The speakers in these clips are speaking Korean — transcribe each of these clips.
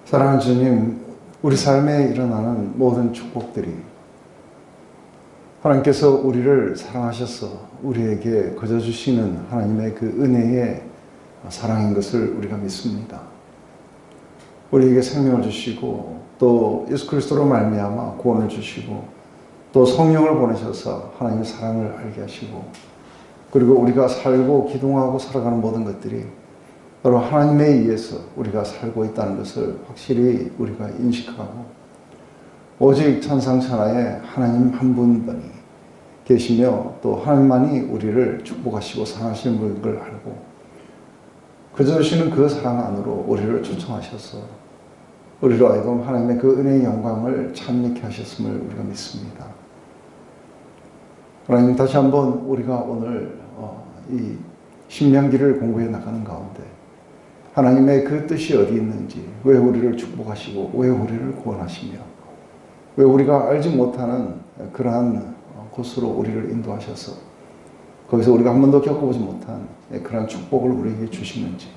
사랑하는 주님, 우리 삶에 일어나는 모든 축복들이 하나님께서 우리를 사랑하셔서 우리에게 거저 주시는 하나님의 그 은혜의 사랑인 것을 우리가 믿습니다. 우리에게 생명을 주시고 또 예수 그리스도로 말미암아 구원을 주시고 또 성령을 보내셔서 하나님의 사랑을 알게 하시고 그리고 우리가 살고 기동하고 살아가는 모든 것들이 바로 하나님에 의해서 우리가 살고 있다는 것을 확실히 우리가 인식하고 오직 천상천하에 하나님 한 분만이 계시며 또 하나님만이 우리를 축복하시고 사랑하시는 분인 걸 알고 그저 주시는 그 사랑 안으로 우리를 초청하셔서 우리로 하여금 하나님의 그 은혜의 영광을 찬미케 하셨음을 우리가 믿습니다. 하나님, 다시 한번 우리가 오늘 이 신명기를 공부해 나가는 가운데 하나님의 그 뜻이 어디 있는지, 왜 우리를 축복하시고 왜 우리를 구원하시며 왜 우리가 알지 못하는 그러한 곳으로 우리를 인도하셔서 거기서 우리가 한 번도 겪어보지 못한 그러한 축복을 우리에게 주시는지,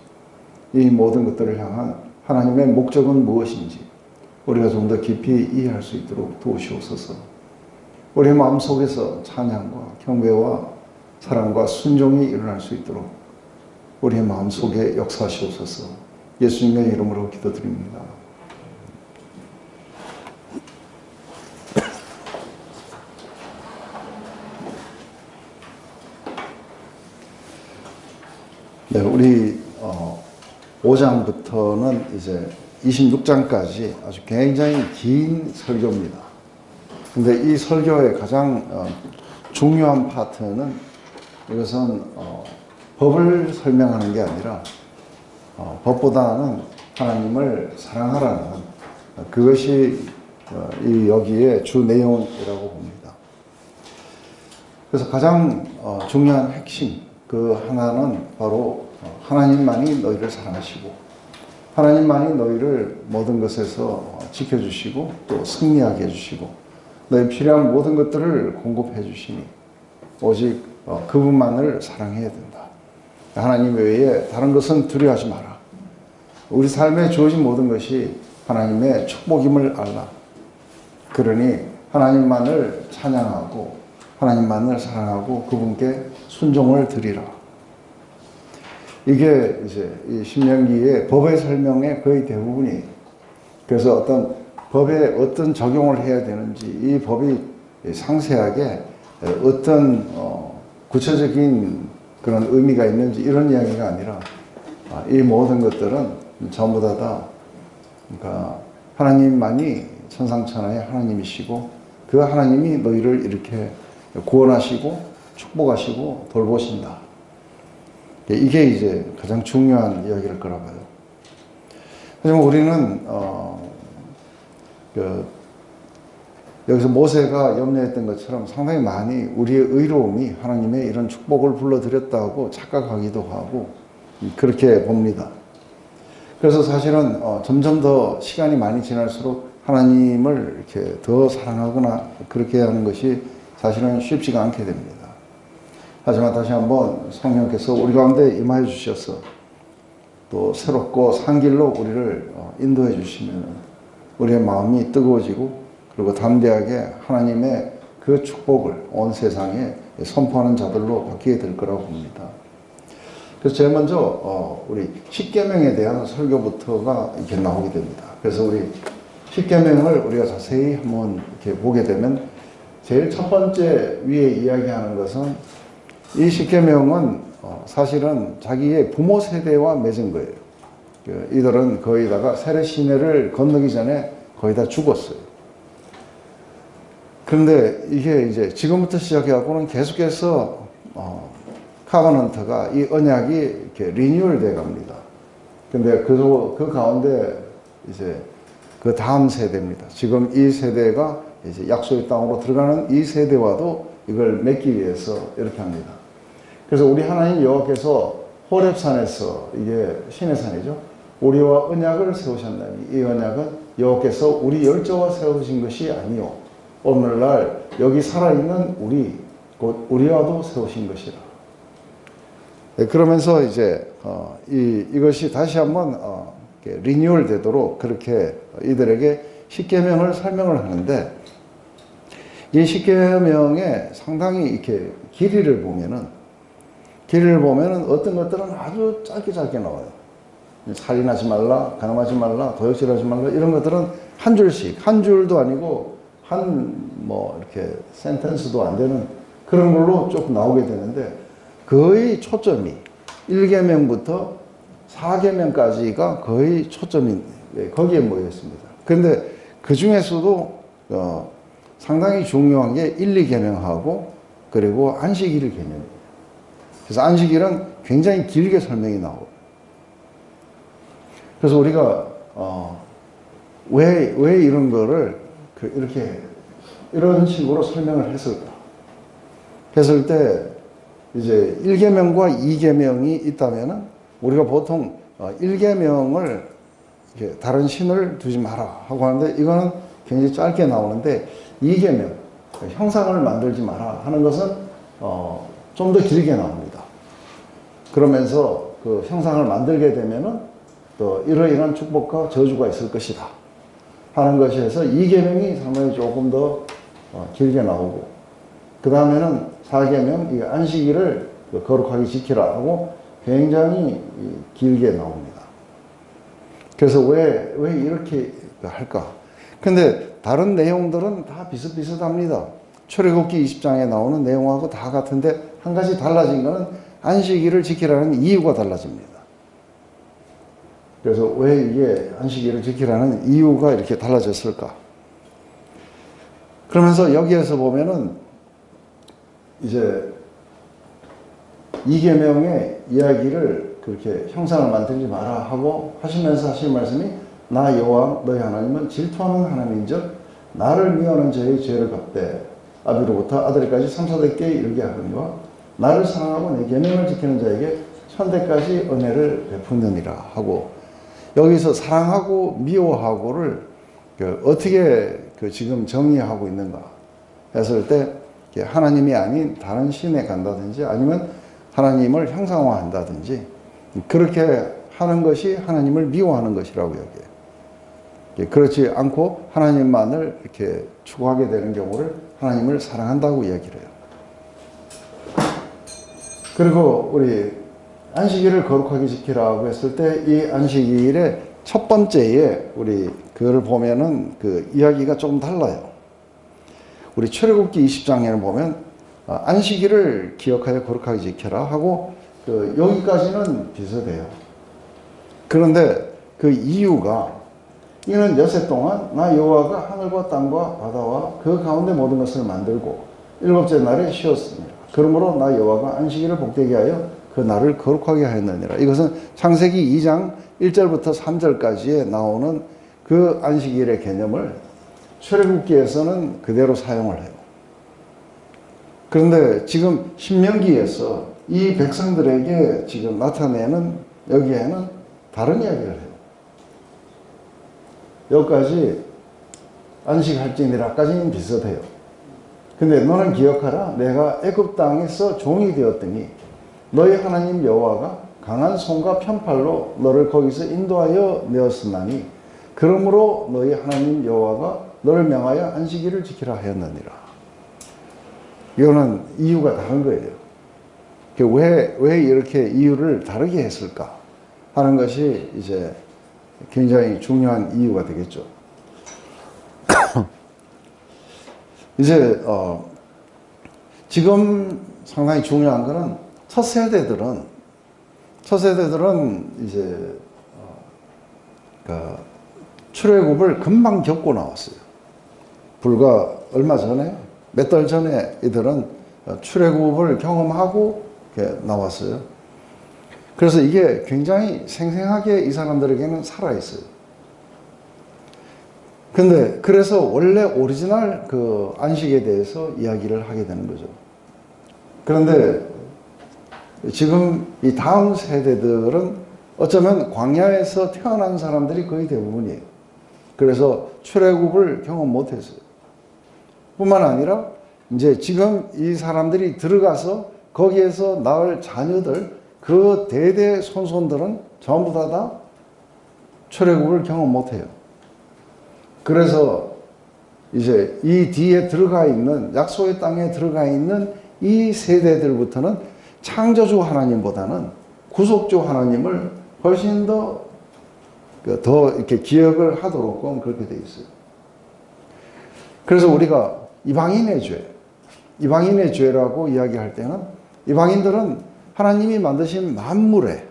이 모든 것들을 향한 하나님의 목적은 무엇인지 우리가 좀 더 깊이 이해할 수 있도록 도우시옵소서. 우리의 마음속에서 찬양과 경배와 사랑과 순종이 일어날 수 있도록 우리의 마음속에 역사하시옵소서. 예수님의 이름으로 기도드립니다. 네, 우리 5장부터는 이제 26장까지 아주 굉장히 긴 설교입니다. 근데 이 설교의 가장 중요한 파트는 이것은 법을 설명하는 게 아니라 법보다는 하나님을 사랑하라는 그것이 여기에 주 내용이라고 봅니다. 그래서 가장 중요한 핵심 그 하나는 바로 하나님만이 너희를 사랑하시고 하나님만이 너희를 모든 것에서 지켜주시고 또 승리하게 해주시고 너희 필요한 모든 것들을 공급해 주시니 오직 그분만을 사랑해야 된다. 하나님 외에 다른 것은 두려워하지 마라. 우리 삶에 주어진 모든 것이 하나님의 축복임을 알라. 그러니 하나님만을 찬양하고 하나님만을 사랑하고 그분께 순종을 드리라. 이게 이제 이 신명기의 법의 설명의 거의 대부분이, 그래서 어떤 법에 어떤 적용을 해야 되는지, 이 법이 상세하게 어떤 구체적인 그런 의미가 있는지 이런 이야기가 아니라 이 모든 것들은 전부 다 그러니까 하나님만이 천상천하의 하나님이시고 그 하나님이 너희를 이렇게 구원하시고 축복하시고 돌보신다. 이게 이제 가장 중요한 이야기일 거라 봐요. 하지만 우리는 여기서 모세가 염려했던 것처럼 상당히 많이 우리의 의로움이 하나님의 이런 축복을 불러들였다고 착각하기도 하고 그렇게 봅니다. 그래서 사실은 점점 더 시간이 많이 지날수록 하나님을 이렇게 더 사랑하거나 그렇게 하는 것이 사실은 쉽지가 않게 됩니다. 하지만 다시 한번 성령께서 우리 가운데 임하여 주셔서 또 새롭고 산 길로 우리를 인도해 주시면 우리의 마음이 뜨거워지고 그리고 담대하게 하나님의 그 축복을 온 세상에 선포하는 자들로 바뀌게 될 거라고 봅니다. 그래서 제일 먼저 우리 십계명에 대한 설교부터가 이렇게 나오게 됩니다. 그래서 우리 십계명을 우리가 자세히 한번 이렇게 보게 되면 제일 첫 번째 위에 이야기하는 것은 이 십계명은 사실은 자기의 부모 세대와 맺은 거예요. 이들은 거의 다가 세례 시내를 건너기 전에 거의 다 죽었어요. 그런데 이게 이제 지금부터 시작해갖고는 계속해서 카버넌트가 이 언약이 이렇게 리뉴얼 돼 갑니다. 근데 그 가운데 이제 그 다음 세대입니다. 지금 이 세대가 이제 약속의 땅으로 들어가는 이 세대와도 이걸 맺기 위해서 이렇게 합니다. 그래서 우리 하나님 여호와께서 호렙산에서, 이게 신의 산이죠, 우리와 언약을 세우셨나니 이 언약은 여호와께서 우리 열조와 세우신 것이 아니요 오늘날 여기 살아있는 우리 곧 우리와도 세우신 것이라. 네, 그러면서 이제 이것이 다시 한번 리뉴얼 되도록 그렇게 이들에게 십계명을 설명을 하는데, 이 십계명에 상당히 이렇게 길이를 보면은 어떤 것들은 아주 짧게 나와요. 살인하지 말라, 간음하지 말라, 도둑질하지 말라, 이런 것들은 한 줄씩, 한 줄도 아니고 이렇게 센텐스도 안 되는 그런 걸로 조금 나오게 되는데, 거의 초점이 1계명부터 4계명까지가 거의 초점이 거기에 모여 있습니다. 그런데 그 중에서도 상당히 중요한 게 1, 2계명하고 그리고 안식일 개념입니다. 그래서 안식일은 굉장히 길게 설명이 나오고, 그래서 우리가 왜 이런 거를 이렇게 이런 식으로 설명을 했을까 했을 때, 이제 1계명과 2계명이 있다면은 우리가 보통 1계명을 다른 신을 두지 마라 하고 하는데, 이거는 굉장히 짧게 나오는데 2계명 형상을 만들지 마라 하는 것은 좀 더 길게 나옵니다. 그러면서 그 형상을 만들게 되면은 또 이러이러한 축복과 저주가 있을 것이다 하는 것이 해서 2계명이 상당히 조금 더 길게 나오고, 그 다음에는 4계명, 이 안식일을 거룩하게 지키라 하고 굉장히 길게 나옵니다. 그래서 왜 이렇게 할까? 근데 다른 내용들은 다 비슷비슷합니다. 출애굽기 20장에 나오는 내용하고 다 같은데, 한 가지 달라진 것은 안식일을 지키라는 이유가 달라집니다. 그래서 왜 이게 안식일을 지키라는 이유가 이렇게 달라졌을까? 그러면서 여기에서 보면은 이제 2계명의 이야기를 그렇게 형상을 만들지 마라 하고 하시면서 하신 말씀이, 나 여호와 너희 하나님은 질투하는 하나님인즉 나를 미워하는 자의 죄를 갚되 아비로부터 아들까지 3, 4대께 이르게 하거니와 나를 사랑하고 내 계명을 지키는 자에게 천대까지 은혜를 베푸느니라 하고, 여기서 사랑하고 미워하고를 어떻게 지금 정의하고 있는가 했을 때, 하나님이 아닌 다른 신에 간다든지 아니면 하나님을 형상화한다든지 그렇게 하는 것이 하나님을 미워하는 것이라고 여겨요. 그렇지 않고 하나님만을 이렇게 추구하게 되는 경우를 하나님을 사랑한다고 이야기를 해요. 그리고 우리 안식일을 거룩하게 지키라고 했을 때, 이 안식일의 첫 번째에 우리 그걸 보면은 그 이야기가 조금 달라요. 우리 출애굽기 20장에는 보면 안식일을 기억하여 거룩하게 지켜라 하고 여기까지는 비슷해요. 그런데 그 이유가, 이는 여세 동안 나 여호와가 하늘과 땅과 바다와 그 가운데 모든 것을 만들고 일곱째 날에 쉬었습니다. 그러므로 나 여호와가 안식일을 복되게 하여 그 날을 거룩하게 하였느니라. 이것은 창세기 2장 1절부터 3절까지에 나오는 그 안식일의 개념을 출애굽기에서는 그대로 사용을 해요. 그런데 지금 신명기에서 이 백성들에게 지금 나타내는 여기에는 다른 이야기를 해요. 여기까지 안식할지니라까지는 비슷해요. 근데 너는 기억하라, 내가 애굽 땅에서 종이 되었더니 너희 하나님 여호와가 강한 손과 편팔로 너를 거기서 인도하여 내었으나니 그러므로 너희 하나님 여호와가 너를 명하여 안식일을 지키라 하였느니라. 이거는 이유가 다른 거예요. 왜 이렇게 이유를 다르게 했을까 하는 것이 이제 굉장히 중요한 이유가 되겠죠. 이제 지금 상당히 중요한 거는 첫 세대들은 이제 출애굽을 금방 겪고 나왔어요. 불과 얼마 전에, 몇 달 전에 이들은 출애굽을 경험하고 나왔어요. 그래서 이게 굉장히 생생하게 이 사람들에게는 살아있어요. 근데 그래서 원래 오리지널 그 안식에 대해서 이야기를 하게 되는 거죠. 그런데 지금 이 다음 세대들은 어쩌면 광야에서 태어난 사람들이 거의 대부분이에요. 그래서 출애굽을 경험 못했어요. 뿐만 아니라 이제 지금 이 사람들이 들어가서 거기에서 낳을 자녀들, 그 대대 손손들은 전부 다 출애굽을 경험 못해요. 그래서 이제 이 뒤에 들어가 있는, 약속의 땅에 들어가 있는 이 세대들부터는 창조주 하나님보다는 구속주 하나님을 훨씬 더 이렇게 기억을 하도록 그렇게 돼 있어요. 그래서 우리가 이방인의 죄라고 이야기할 때는, 이방인들은 하나님이 만드신 만물에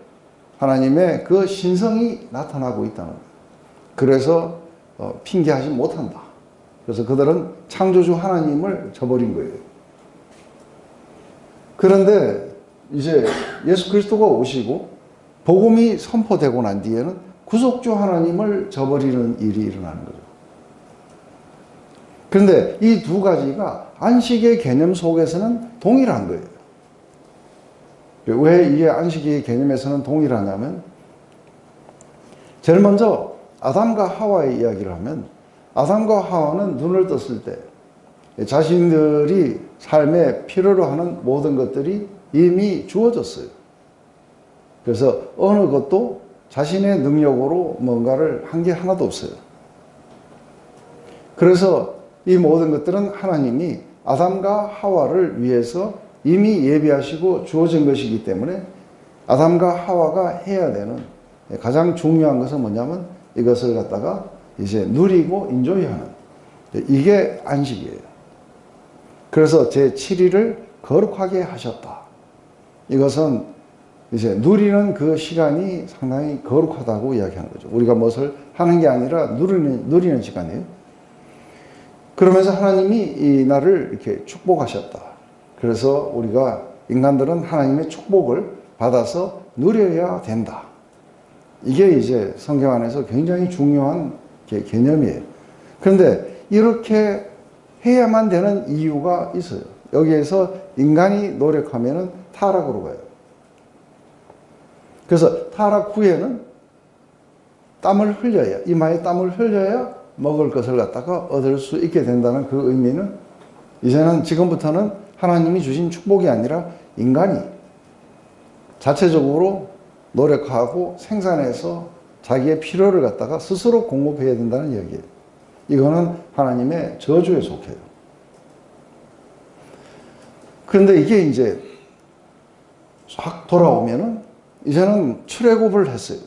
하나님의 그 신성이 나타나고 있다는 거예요. 그래서 핑계하지 못한다. 그래서 그들은 창조주 하나님을 저버린 거예요. 그런데 이제 예수 그리스도가 오시고 복음이 선포되고 난 뒤에는 구속주 하나님을 저버리는 일이 일어나는 거죠. 그런데 이 두 가지가 안식의 개념 속에서는 동일한 거예요. 왜 이게 안식의 개념에서는 동일하냐면, 제일 먼저 아담과 하와의 이야기를 하면, 아담과 하와는 눈을 떴을 때 자신들이 삶에 필요로 하는 모든 것들이 이미 주어졌어요. 그래서 어느 것도 자신의 능력으로 뭔가를 한 게 하나도 없어요. 그래서 이 모든 것들은 하나님이 아담과 하와를 위해서 이미 예비하시고 주어진 것이기 때문에 아담과 하와가 해야 되는 가장 중요한 것은 뭐냐면, 이것을 갖다가 이제 누리고 인조이하는, 이게 안식이에요. 그래서 제7일을 거룩하게 하셨다. 이것은 이제 누리는 그 시간이 상당히 거룩하다고 이야기하는 거죠. 우리가 무엇을 하는 게 아니라 누리는 시간이에요. 그러면서 하나님이 이 날을 이렇게 축복하셨다. 그래서 우리가 인간들은 하나님의 축복을 받아서 누려야 된다. 이게 이제 성경 안에서 굉장히 중요한 개념이에요. 그런데 이렇게 해야만 되는 이유가 있어요. 여기에서 인간이 노력하면은 타락으로 가요. 그래서 타락 후에는 땀을 흘려야, 이마에 땀을 흘려야 먹을 것을 갖다가 얻을 수 있게 된다는 그 의미는, 이제는 지금부터는 하나님이 주신 축복이 아니라 인간이 자체적으로 노력하고 생산해서 자기의 필요를 갖다가 스스로 공급해야 된다는 이야기예요. 이거는 하나님의 저주에 속해요. 그런데 이게 이제 확 돌아오면은 이제는 출애굽을 했어요.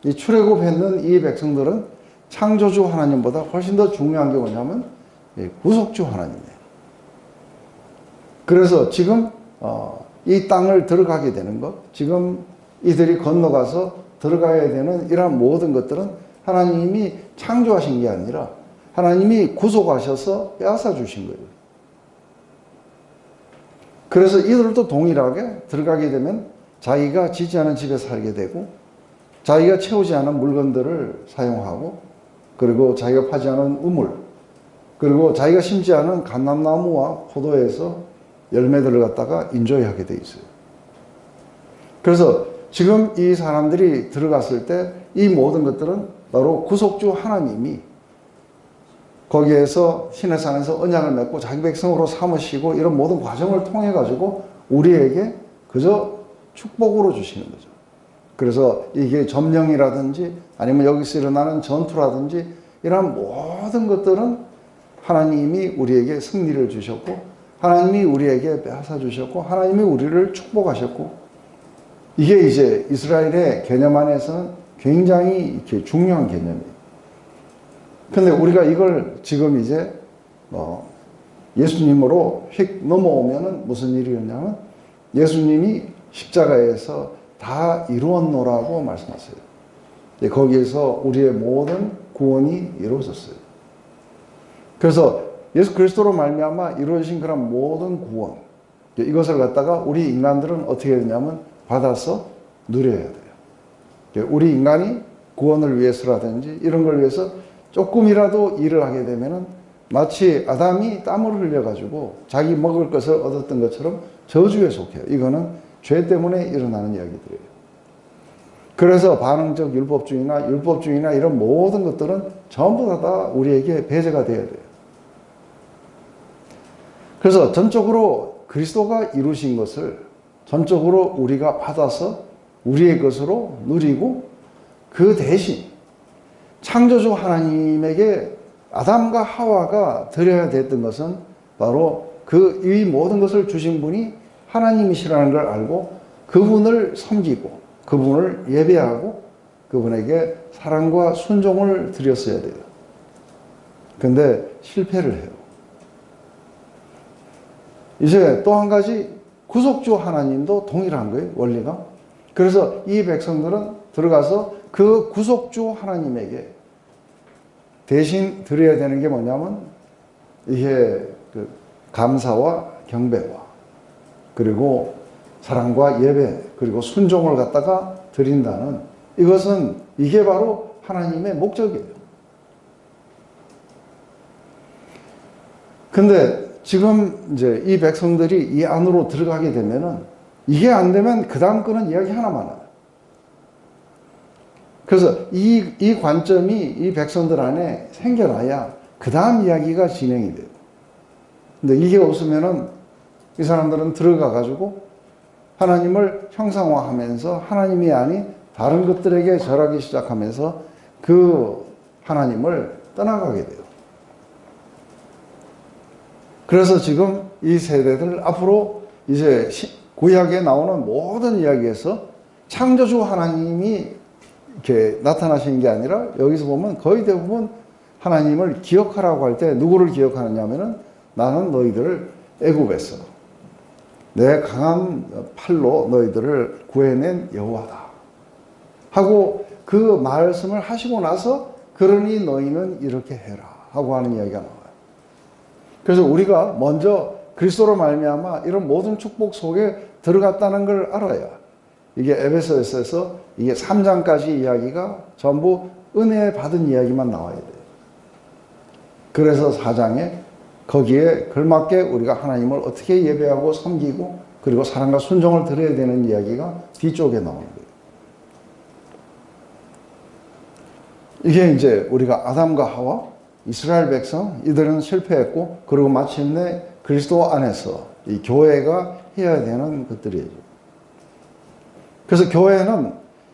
이 출애굽했는 이 백성들은 창조주 하나님보다 훨씬 더 중요한 게 뭐냐면 구속주 하나님이에요. 그래서 지금 이 땅을 들어가게 되는 것, 지금 이들이 건너가서 들어가야 되는 이러한 모든 것들은 하나님이 창조하신 게 아니라 하나님이 구속하셔서 빼앗아 주신 거예요. 그래서 이들도 동일하게 들어가게 되면 자기가 짓지 않은 집에 살게 되고, 자기가 채우지 않은 물건들을 사용하고, 그리고 자기가 파지 않은 우물, 그리고 자기가 심지 않은 감람나무와 포도에서 열매들을 갖다가 인조이하게 돼 있어요. 그래서 지금 이 사람들이 들어갔을 때 이 모든 것들은 바로 구속주 하나님이 거기에서 시내산에서 언약을 맺고 자기 백성으로 삼으시고 이런 모든 과정을 통해 가지고 우리에게 그저 축복으로 주시는 거죠. 그래서 이게 점령이라든지 아니면 여기서 일어나는 전투라든지 이런 모든 것들은 하나님이 우리에게 승리를 주셨고, 하나님이 우리에게 빼앗아 주셨고, 하나님이 우리를 축복하셨고, 이게 이제 이스라엘의 개념 안에서는 굉장히 이렇게 중요한 개념이에요. 근데 우리가 이걸 지금 이제 예수님으로 휙 넘어오면은 무슨 일이었냐면, 예수님이 십자가에서 다 이루었노라고 말씀하세요. 거기에서 우리의 모든 구원이 이루어졌어요. 그래서 예수 그리스도로 말미암아 이루어진 그런 모든 구원, 이것을 갖다가 우리 인간들은 어떻게 해야 되냐면 받아서 누려야 돼요. 우리 인간이 구원을 위해서라든지 이런 걸 위해서 조금이라도 일을 하게 되면은 마치 아담이 땀을 흘려가지고 자기 먹을 것을 얻었던 것처럼 저주에 속해요. 이거는 죄 때문에 일어나는 이야기들이에요. 그래서 반응적 율법주의나 이런 모든 것들은 전부 다 우리에게 배제가 되어야 돼요. 그래서 전적으로 그리스도가 이루신 것을 전적으로 우리가 받아서 우리의 것으로 누리고, 그 대신 창조주 하나님에게 아담과 하와가 드려야 됐던 것은 바로 이 모든 것을 주신 분이 하나님이시라는 걸 알고 그분을 섬기고 그분을 예배하고 그분에게 사랑과 순종을 드렸어야 돼요. 근데 실패를 해요. 이제 또 한 가지 구속주 하나님도 동일한 거예요, 원리가. 그래서 이 백성들은 들어가서 그 구속주 하나님에게 대신 드려야 되는 게 뭐냐면 이게 그 감사와 경배와 그리고 사랑과 예배 그리고 순종을 갖다가 드린다는 이것은 이게 바로 하나님의 목적이에요. 근데 지금 이제 이 백성들이 이 안으로 들어가게 되면은 이게 안 되면 그 다음 거는 이야기 하나만 해요. 그래서 이 관점이 이 백성들 안에 생겨나야 그 다음 이야기가 진행이 돼요. 근데 이게 없으면은 이 사람들은 들어가 가지고 하나님을 형상화하면서 하나님이 아닌 다른 것들에게 절하기 시작하면서 그 하나님을 떠나가게 돼요. 그래서 지금 이 세대들 앞으로 이제 구약에 나오는 모든 이야기에서 창조주 하나님이 이렇게 나타나시는 게 아니라 여기서 보면 거의 대부분 하나님을 기억하라고 할 때 누구를 기억하느냐면은 나는 너희들을 애굽에서 내 강한 팔로 너희들을 구해낸 여호와다 하고 그 말씀을 하시고 나서 그러니 너희는 이렇게 해라 하고 하는 이야기가 나와요. 그래서 우리가 먼저 그리스도로 말미암아 이런 모든 축복 속에 들어갔다는 걸 알아야 이게 에베소서에서 이게 3장까지 이야기가 전부 은혜 받은 이야기만 나와야 돼요. 그래서 4장에 거기에 걸맞게 우리가 하나님을 어떻게 예배하고 섬기고 그리고 사랑과 순종을 드려야 되는 이야기가 뒤쪽에 나오는 거예요. 이게 이제 우리가 아담과 하와, 이스라엘 백성, 이들은 실패했고 그리고 마침내 그리스도 안에서 이 교회가 해야 되는 것들이죠. 그래서 교회는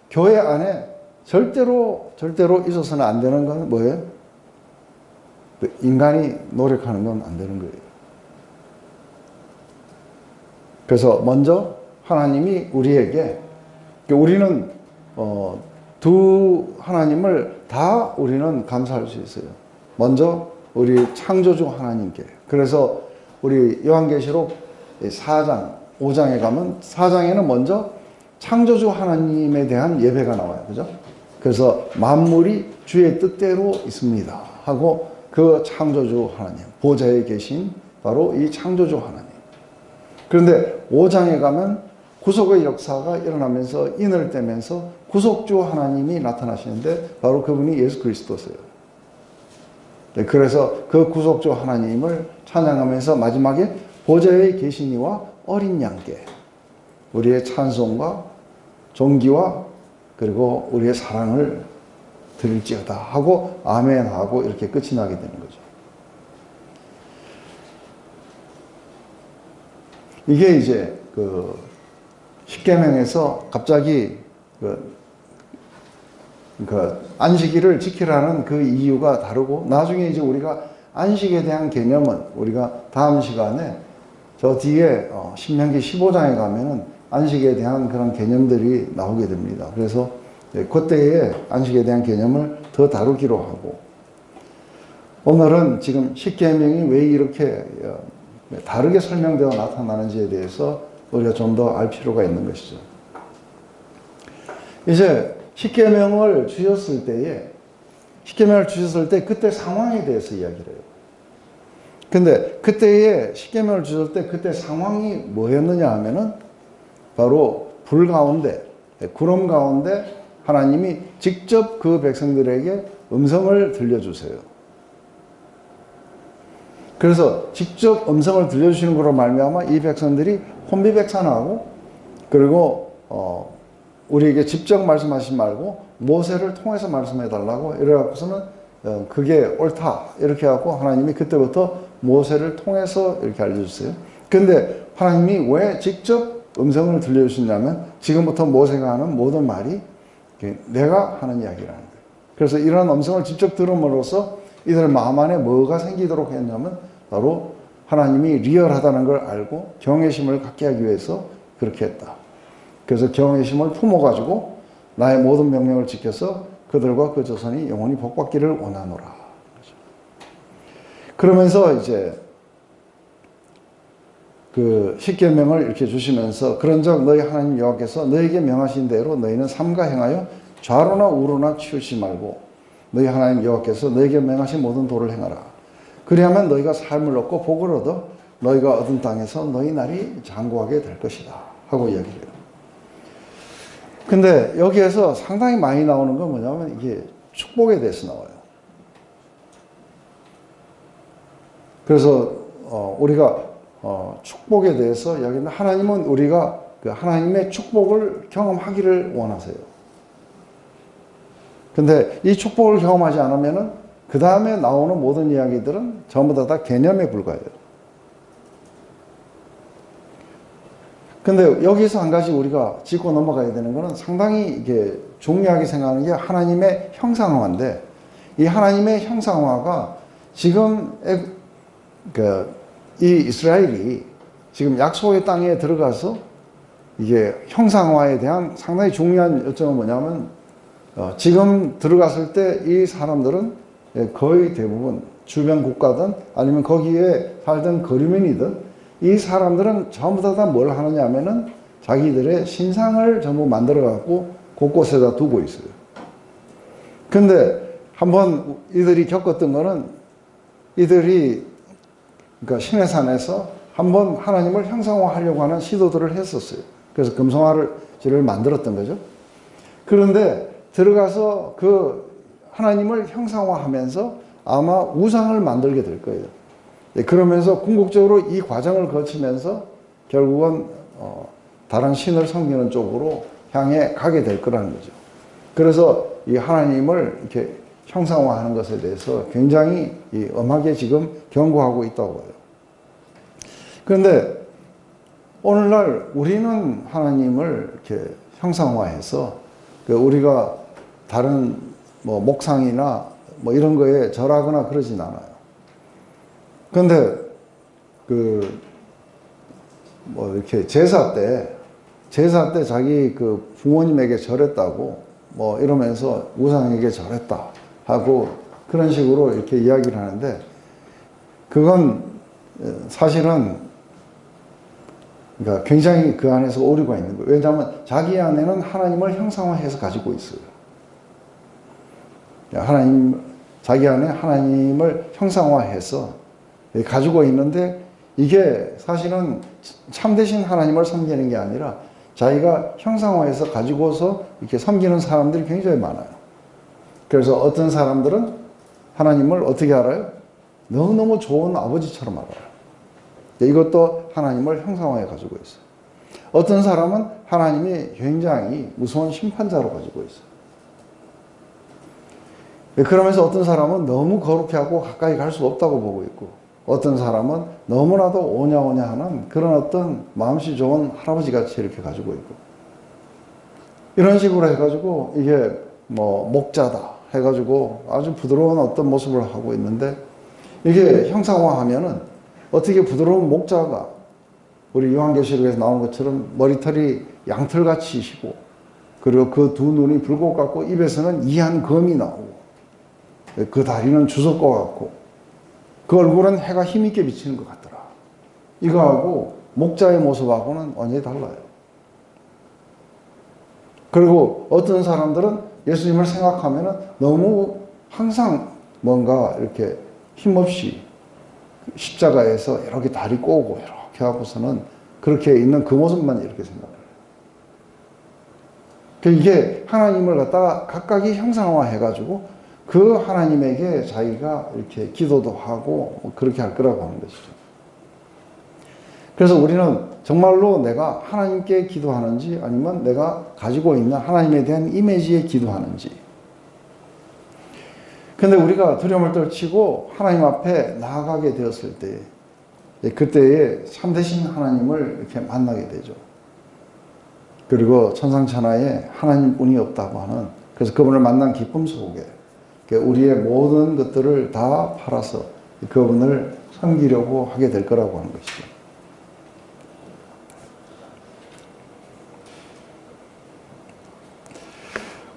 교회 안에 절대로 있어서는 안 되는 건 뭐예요? 인간이 노력하는 건 안 되는 거예요. 그래서 먼저 하나님이 우리에게 우리는 두 하나님을 다 우리는 감사할 수 있어요. 먼저 우리 창조주 하나님께. 그래서 우리 요한계시록 4장, 5장에 가면 4장에는 먼저 창조주 하나님에 대한 예배가 나와요. 그죠? 그래서 만물이 주의 뜻대로 있습니다 하고 그 창조주 하나님, 보좌에 계신 바로 이 창조주 하나님. 그런데 5장에 가면 구속의 역사가 일어나면서 인을 떼면서 구속주 하나님이 나타나시는데 바로 그분이 예수 그리스도세요. 네, 그래서 그 구속주 하나님을 찬양하면서 마지막에 보좌에 계신 이와 어린 양께 우리의 찬송과 존귀와 그리고 우리의 사랑을 드릴지어다 하고 아멘 하고 이렇게 끝이 나게 되는 거죠. 이게 이제 그 십계명에서 갑자기 그 안식일을 지키라는 그 이유가 다르고 나중에 이제 우리가 안식에 대한 개념은 우리가 다음 시간에 저 뒤에 신명기 15장에 가면은 안식에 대한 그런 개념들이 나오게 됩니다. 그래서 그때의 안식에 대한 개념을 더 다루기로 하고 오늘은 지금 십계명이 왜 이렇게 다르게 설명되어 나타나는지에 대해서 우리가 좀 더 알 필요가 있는 것이죠. 이제 십계명을 주셨을 때 그때 상황에 대해서 이야기를 해요. 근데 그때의 십계명을 주셨을 때 그때 상황이 뭐였느냐 하면은 바로 불 가운데, 구름 가운데 하나님이 직접 그 백성들에게 음성을 들려주세요. 그래서 직접 음성을 들려주시는 것으로 말미암아 이 백성들이 혼비백산하고 그리고 우리에게 직접 말씀하시지 말고 모세를 통해서 말씀해 달라고 이래갖고서는 그게 옳다 이렇게 해갖고 하나님이 그때부터 모세를 통해서 이렇게 알려주세요. 근데 하나님이 왜 직접 음성을 들려주시냐면 지금부터 모세가 하는 모든 말이 내가 하는 이야기라는 거예요. 그래서 이러한 음성을 직접 들음으로써 이들 마음 안에 뭐가 생기도록 했냐면 바로 하나님이 리얼하다는 걸 알고 경외심을 갖게 하기 위해서 그렇게 했다. 그래서 경외심을 품어가지고 나의 모든 명령을 지켜서 그들과 그 조선이 영원히 복받기를 원하노라. 그러면서 이제 그 십계명을 이렇게 주시면서 그런즉 너희 하나님 여호와께서 너희에게 명하신 대로 너희는 삼가 행하여 좌로나 우로나 치우치 말고 너희 하나님 여호와께서 너희에게 명하신 모든 도를 행하라. 그리하면 너희가 삶을 얻고 복을 얻어 너희가 얻은 땅에서 너희 날이 장구하게 될 것이다 하고 이야기를 해요. 근데 여기에서 상당히 많이 나오는 건 뭐냐면 이게 축복에 대해서 나와요. 그래서 우리가 축복에 대해서 이야기하는데 하나님은 우리가 그 하나님의 축복을 경험하기를 원하세요. 근데 이 축복을 경험하지 않으면은 그 다음에 나오는 모든 이야기들은 전부 다 개념에 불과해요. 근데 여기서 한 가지 우리가 짚고 넘어가야 되는 것은 상당히 이게 중요하게 생각하는 게 하나님의 형상화인데 이 하나님의 형상화가 지금 이 이스라엘이 지금 약속의 땅에 들어가서 이게 형상화에 대한 상당히 중요한 요점은 뭐냐면 지금 들어갔을 때 이 사람들은 거의 대부분 주변 국가든 아니면 거기에 살던 거류민이든 이 사람들은 전부 다 뭘 하느냐 하면은 자기들의 신상을 전부 만들어 갖고 곳곳에다 두고 있어요. 근데 한번 이들이 겪었던 거는 이들이 그러니까 시내산에서 한번 하나님을 형상화하려고 하는 시도들을 했었어요. 그래서 금송아지를 만들었던 거죠. 그런데 들어가서 그 하나님을 형상화하면서 아마 우상을 만들게 될 거예요. 그러면서 궁극적으로 이 과정을 거치면서 결국은 다른 신을 섬기는 쪽으로 향해 가게 될 거라는 거죠. 그래서 이 하나님을 이렇게 형상화하는 것에 대해서 굉장히 엄하게 지금 경고하고 있다고 해요. 그런데 오늘날 우리는 하나님을 이렇게 형상화해서 우리가 다른 뭐 목상이나 뭐 이런 거에 절하거나 그러진 않아요. 그런데 뭐 이렇게 제사 때 자기 그 부모님에게 절했다고 뭐 이러면서 우상에게 절했다 하고 그런 식으로 이렇게 이야기를 하는데 그건 사실은 그러니까 굉장히 그 안에서 오류가 있는 거예요. 왜냐하면 자기 안에는 하나님을 형상화해서 가지고 있어요. 자기 안에 하나님을 형상화해서 가지고 있는데 이게 사실은 참되신 하나님을 섬기는 게 아니라 자기가 형상화해서 가지고서 이렇게 섬기는 사람들이 굉장히 많아요. 그래서 어떤 사람들은 하나님을 어떻게 알아요? 너무너무 좋은 아버지처럼 알아요. 이것도 하나님을 형상화해 가지고 있어요. 어떤 사람은 하나님이 굉장히 무서운 심판자로 가지고 있어요. 그러면서 어떤 사람은 너무 거룩해 하고 가까이 갈 수 없다고 보고 있고 어떤 사람은 너무나도 오냐오냐 하는 그런 어떤 마음씨 좋은 할아버지 같이 이렇게 가지고 있고 이런 식으로 해가지고 이게 뭐 목자다 해가지고 아주 부드러운 어떤 모습을 하고 있는데 이게 형상화하면은 어떻게 부드러운 목자가 우리 요한계시록에서 나오는 것처럼 머리털이 양털같이시고 그리고 그 두 눈이 불꽃 같고 입에서는 이한 검이 나오고 그 다리는 주석과 같고 그 얼굴은 해가 힘있게 비치는 것 같더라. 이거하고 목자의 모습하고는 완전히 달라요. 그리고 어떤 사람들은 예수님을 생각하면 너무 항상 뭔가 이렇게 힘없이 십자가에서 이렇게 다리 꼬고 이렇게 하고서는 그렇게 있는 그 모습만 이렇게 생각해요. 이게 하나님을 갖다가 각각이 형상화해가지고 그 하나님에게 자기가 이렇게 기도도 하고 그렇게 할 거라고 하는 것이죠. 그래서 우리는 정말로 내가 하나님께 기도하는지 아니면 내가 가지고 있는 하나님에 대한 이미지에 기도하는지. 근데 우리가 두려움을 떨치고 하나님 앞에 나아가게 되었을 때 그때에 참되신 하나님을 이렇게 만나게 되죠. 그리고 천상천하에 하나님뿐이 없다고 하는 그래서 그분을 만난 기쁨 속에 우리의 모든 것들을 다 팔아서 그분을 섬기려고 하게 될 거라고 하는 것이죠.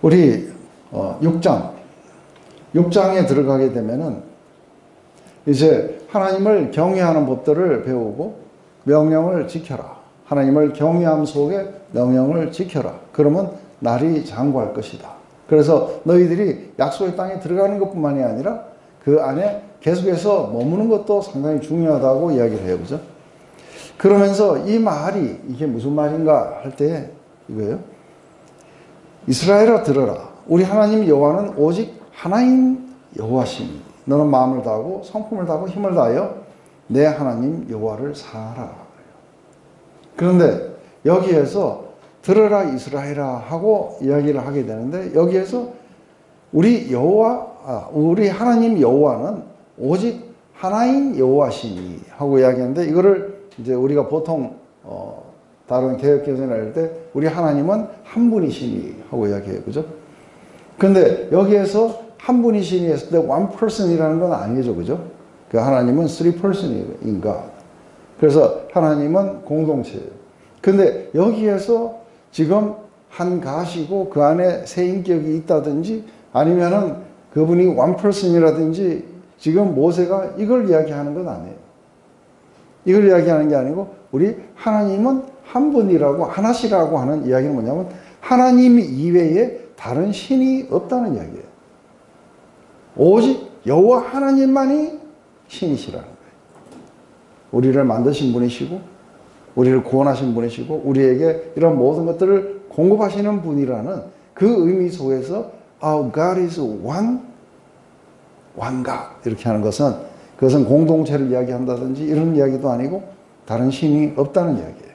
우리 6장에 들어가게 되면은 이제 하나님을 경외하는 법들을 배우고 명령을 지켜라. 하나님을 경외함 속에 명령을 지켜라. 그러면 날이 장구할 것이다. 그래서 너희들이 약속의 땅에 들어가는 것뿐만이 아니라 그 안에 계속해서 머무는 것도 상당히 중요하다고 이야기를 해요. 그죠? 그러면서 이 말이 이게 무슨 말인가 할 때 이거예요. 이스라엘아 들어라. 우리 하나님 여호와는 오직 하나인 여호와시니 너는 마음을 다하고 성품을 다하고 힘을 다하여 내 하나님 여호와를 사랑하라. 그런데 여기에서 들어라 이스라엘아 하고 이야기를 하게 되는데 여기에서 우리 하나님 여호와는 오직 하나인 여호와시니 하고 이야기하는데 이거를 이제 우리가 보통 다른 개혁개정을 할 때 우리 하나님은 한 분이시니 하고 이야기해요. 그죠? 근데 여기에서 한 분이시니 했을 때 one person이라는 건 아니죠. 그죠? 그 하나님은 three person인 God. 그래서 하나님은 공동체예요. 근데 여기에서 지금 한 가시고 그 안에 세 인격이 있다든지 아니면은 그분이 one person이라든지 지금 모세가 이걸 이야기하는 건 아니에요. 이걸 이야기하는 게 아니고 우리 하나님은 한 분이라고 하나시라고 하는 이야기는 뭐냐면 하나님 이외에 다른 신이 없다는 이야기예요. 오직 여호와 하나님만이 신이시라는 거예요. 우리를 만드신 분이시고 우리를 구원하신 분이시고 우리에게 이런 모든 것들을 공급하시는 분이라는 그 의미 속에서 Our God is one God 이렇게 하는 것은 그것은 공동체를 이야기한다든지 이런 이야기도 아니고 다른 신이 없다는 이야기예요.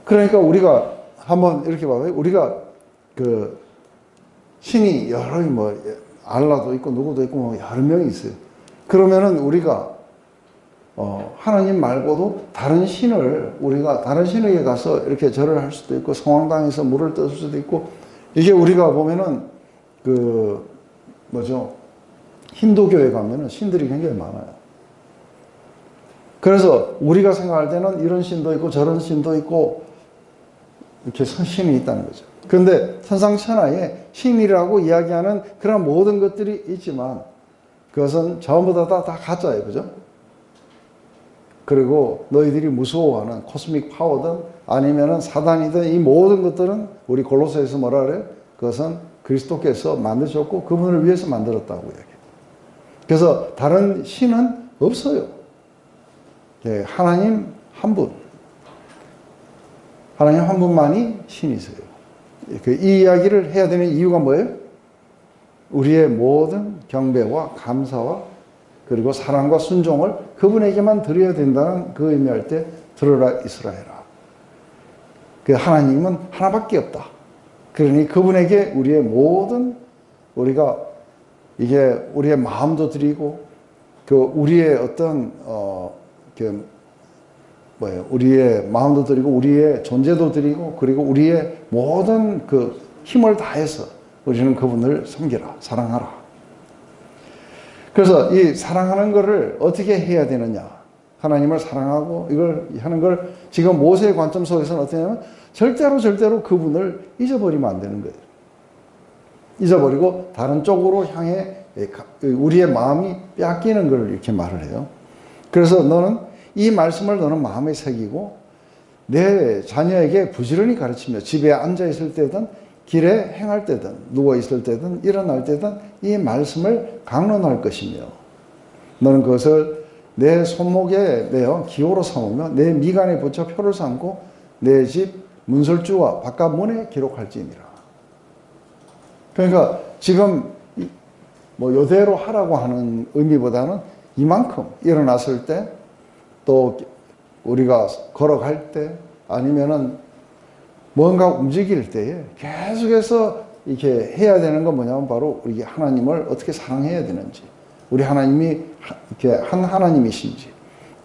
그러니까 우리가 한번 이렇게 봐봐요. 우리가 그 신이 여러 뭐 알라도 있고 누구도 있고 뭐 여러 명이 있어요. 그러면은 우리가 하나님 말고도 다른 신을 우리가 다른 신에게 가서 이렇게 절을 할 수도 있고 성황당에서 물을 떠줄 수도 있고 이게 우리가 보면은 그 뭐죠? 힌두교에 가면은 신들이 굉장히 많아요. 그래서 우리가 생각할 때는 이런 신도 있고 저런 신도 있고 이렇게 신이 있다는 거죠. 그런데 천상천하에 신이라고 이야기하는 그런 모든 것들이 있지만 그것은 전부 다 가짜예요. 그죠? 그리고 너희들이 무서워하는 코스믹 파워든 아니면은 사단이든 이 모든 것들은 우리 골로새에서 뭐라 그래요? 그것은 그리스도께서 만드셨고 그분을 위해서 만들었다고 이야기해요. 그래서 다른 신은 없어요. 하나님 한 분. 하나님 한 분만이 신이세요. 이 이야기를 해야 되는 이유가 뭐예요? 우리의 모든 경배와 감사와 그리고 사랑과 순종을 그분에게만 드려야 된다는 그 의미할 때 들어라 이스라엘아. 그 하나님은 하나밖에 없다. 그러니 그분에게 우리의 모든 우리가 이게 우리의 마음도 드리고 그 우리의 어떤 우리의 마음도 드리고 우리의 존재도 드리고 그리고 우리의 모든 그 힘을 다해서 우리는 그분을 섬기라 사랑하라. 그래서 이 사랑하는 것을 어떻게 해야 되느냐 하나님을 사랑하고 이걸 하는 걸 지금 모세의 관점 속에서는 어떻게 하냐면 절대로 그분을 잊어버리면 안 되는 거예요. 잊어버리고 다른 쪽으로 향해 우리의 마음이 뺏기는 걸 이렇게 말을 해요. 그래서 너는 이 말씀을 너는 마음에 새기고 내 자녀에게 부지런히 가르치며 집에 앉아 있을 때든 길에 행할 때든 누워 있을 때든 일어날 때든 이 말씀을 강론할 것이며 너는 그것을 내 손목에 내어 기호로 삼으며 내 미간에 붙여 표를 삼고 내 집 문설주와 바깥 문에 기록할지니라. 그러니까 지금 뭐 요대로 하라고 하는 의미보다는 이만큼 일어났을 때 또 우리가 걸어갈 때 아니면은 뭔가 움직일 때에 계속해서 이렇게 해야 되는 건 뭐냐면 바로 우리 하나님을 어떻게 사랑해야 되는지 우리 하나님이 이렇게 한 하나님이신지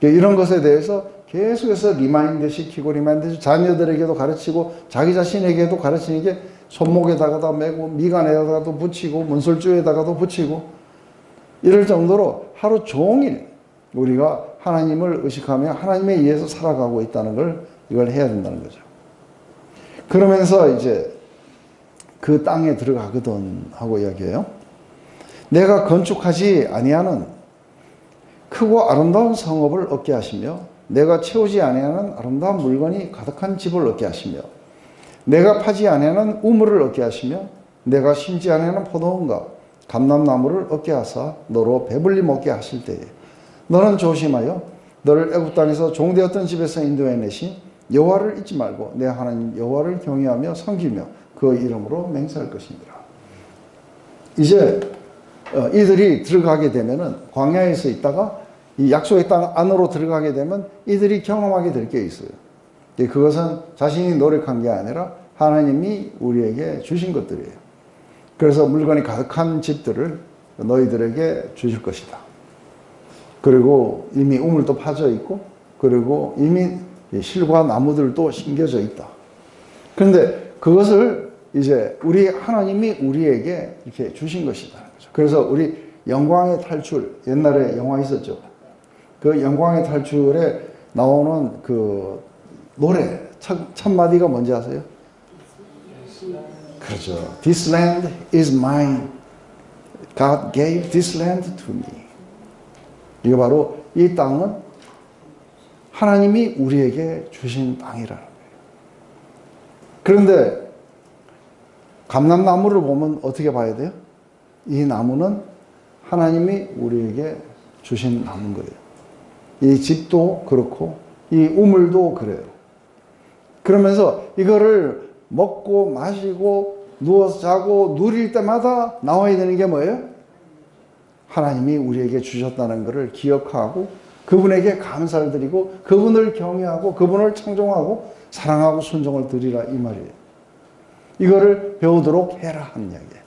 이런 것에 대해서 계속해서 리마인드 시키고 자녀들에게도 가르치고 자기 자신에게도 가르치는 게 손목에다가도 메고 미간에다가도 붙이고 문설주에다가도 붙이고 이럴 정도로 하루 종일 우리가 하나님을 의식하며 하나님에 의해서 살아가고 있다는 걸 이걸 해야 된다는 거죠. 그러면서 이제 그 땅에 들어가거든 하고 이야기해요. 내가 건축하지 아니하는 크고 아름다운 성읍을 얻게 하시며 내가 채우지 아니하는 아름다운 물건이 가득한 집을 얻게 하시며 내가 파지 아니하는 우물을 얻게 하시며 내가 심지 아니하는 포도원과 감람나무를 얻게 하사 너로 배불리 먹게 하실 때에 너는 조심하여 너를 애굽 땅에서 종되었던 집에서 인도해내신 여호와를 잊지 말고 내 하나님 여호와를 경외하며 섬기며 그 이름으로 맹세할 것이니라. 이제 이들이 들어가게 되면은 광야에서 있다가 이 약속의 땅 안으로 들어가게 되면 이들이 경험하게 될 게 있어요. 그것은 자신이 노력한 게 아니라 하나님이 우리에게 주신 것들이에요. 그래서 물건이 가득한 집들을 너희들에게 주실 것이다. 그리고 이미 우물도 파져 있고 그리고 이미 실과 나무들도 심겨져 있다. 그런데 그것을 이제 우리 하나님이 우리에게 이렇게 주신 것이다. 그래서 우리 영광의 탈출, 옛날에 영화 있었죠. 그 영광의 탈출에 나오는 그 노래 첫 마디가 뭔지 아세요? 그렇죠. This land is mine. God gave this land to me. 이거 바로 이 땅은 하나님이 우리에게 주신 땅이라는 거예요. 그런데 감람나무를 보면 어떻게 봐야 돼요? 이 나무는 하나님이 우리에게 주신 나무인 거예요. 이 집도 그렇고 이 우물도 그래요. 그러면서 이거를 먹고 마시고 누워서 자고 누릴 때마다 나와야 되는 게 뭐예요? 하나님이 우리에게 주셨다는 것을 기억하고 그분에게 감사를 드리고 그분을 경외하고 그분을 청종하고 사랑하고 순종을 드리라 이 말이에요. 이거를 배우도록 해라 하는 이야기예요.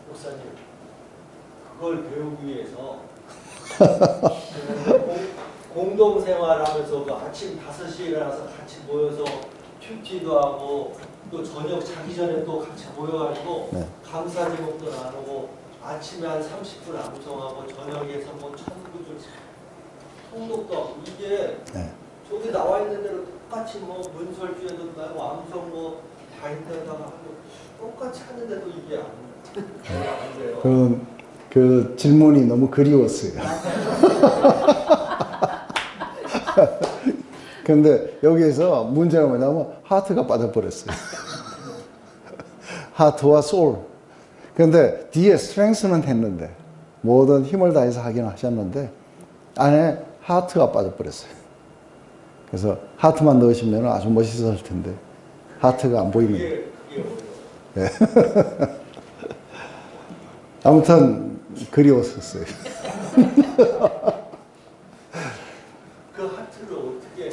목사님, 그걸 배우기 위해서 공동생활하면서 그 아침 5시에 일어나서 같이 모여서 큐티도 하고 또 저녁 자기 전에 또 같이 모여가지고 네. 감사 제목도 나누고 아침에 한 30분 암송하고 저녁에서 뭐 천구줄 통독도 하고 이게 네. 저기 나와 있는 대로 똑같이 뭐 문설주에도 나고 암송 뭐 다인데다가 하고 똑같이 하는데도 이게 안 돼요. 그 질문이 너무 그리웠어요. 근데 여기에서 문제가 뭐냐면 하트가 빠져버렸어요. 하트와 소울. 근데 뒤에 스트렝스는 했는데 모든 힘을 다해서 하긴 하셨는데 안에 하트가 빠져버렸어요. 그래서 하트만 넣으시면 아주 멋있었을 텐데 하트가 안 보이네요. 네. 아무튼 그리웠었어요. 그 하트를 어떻게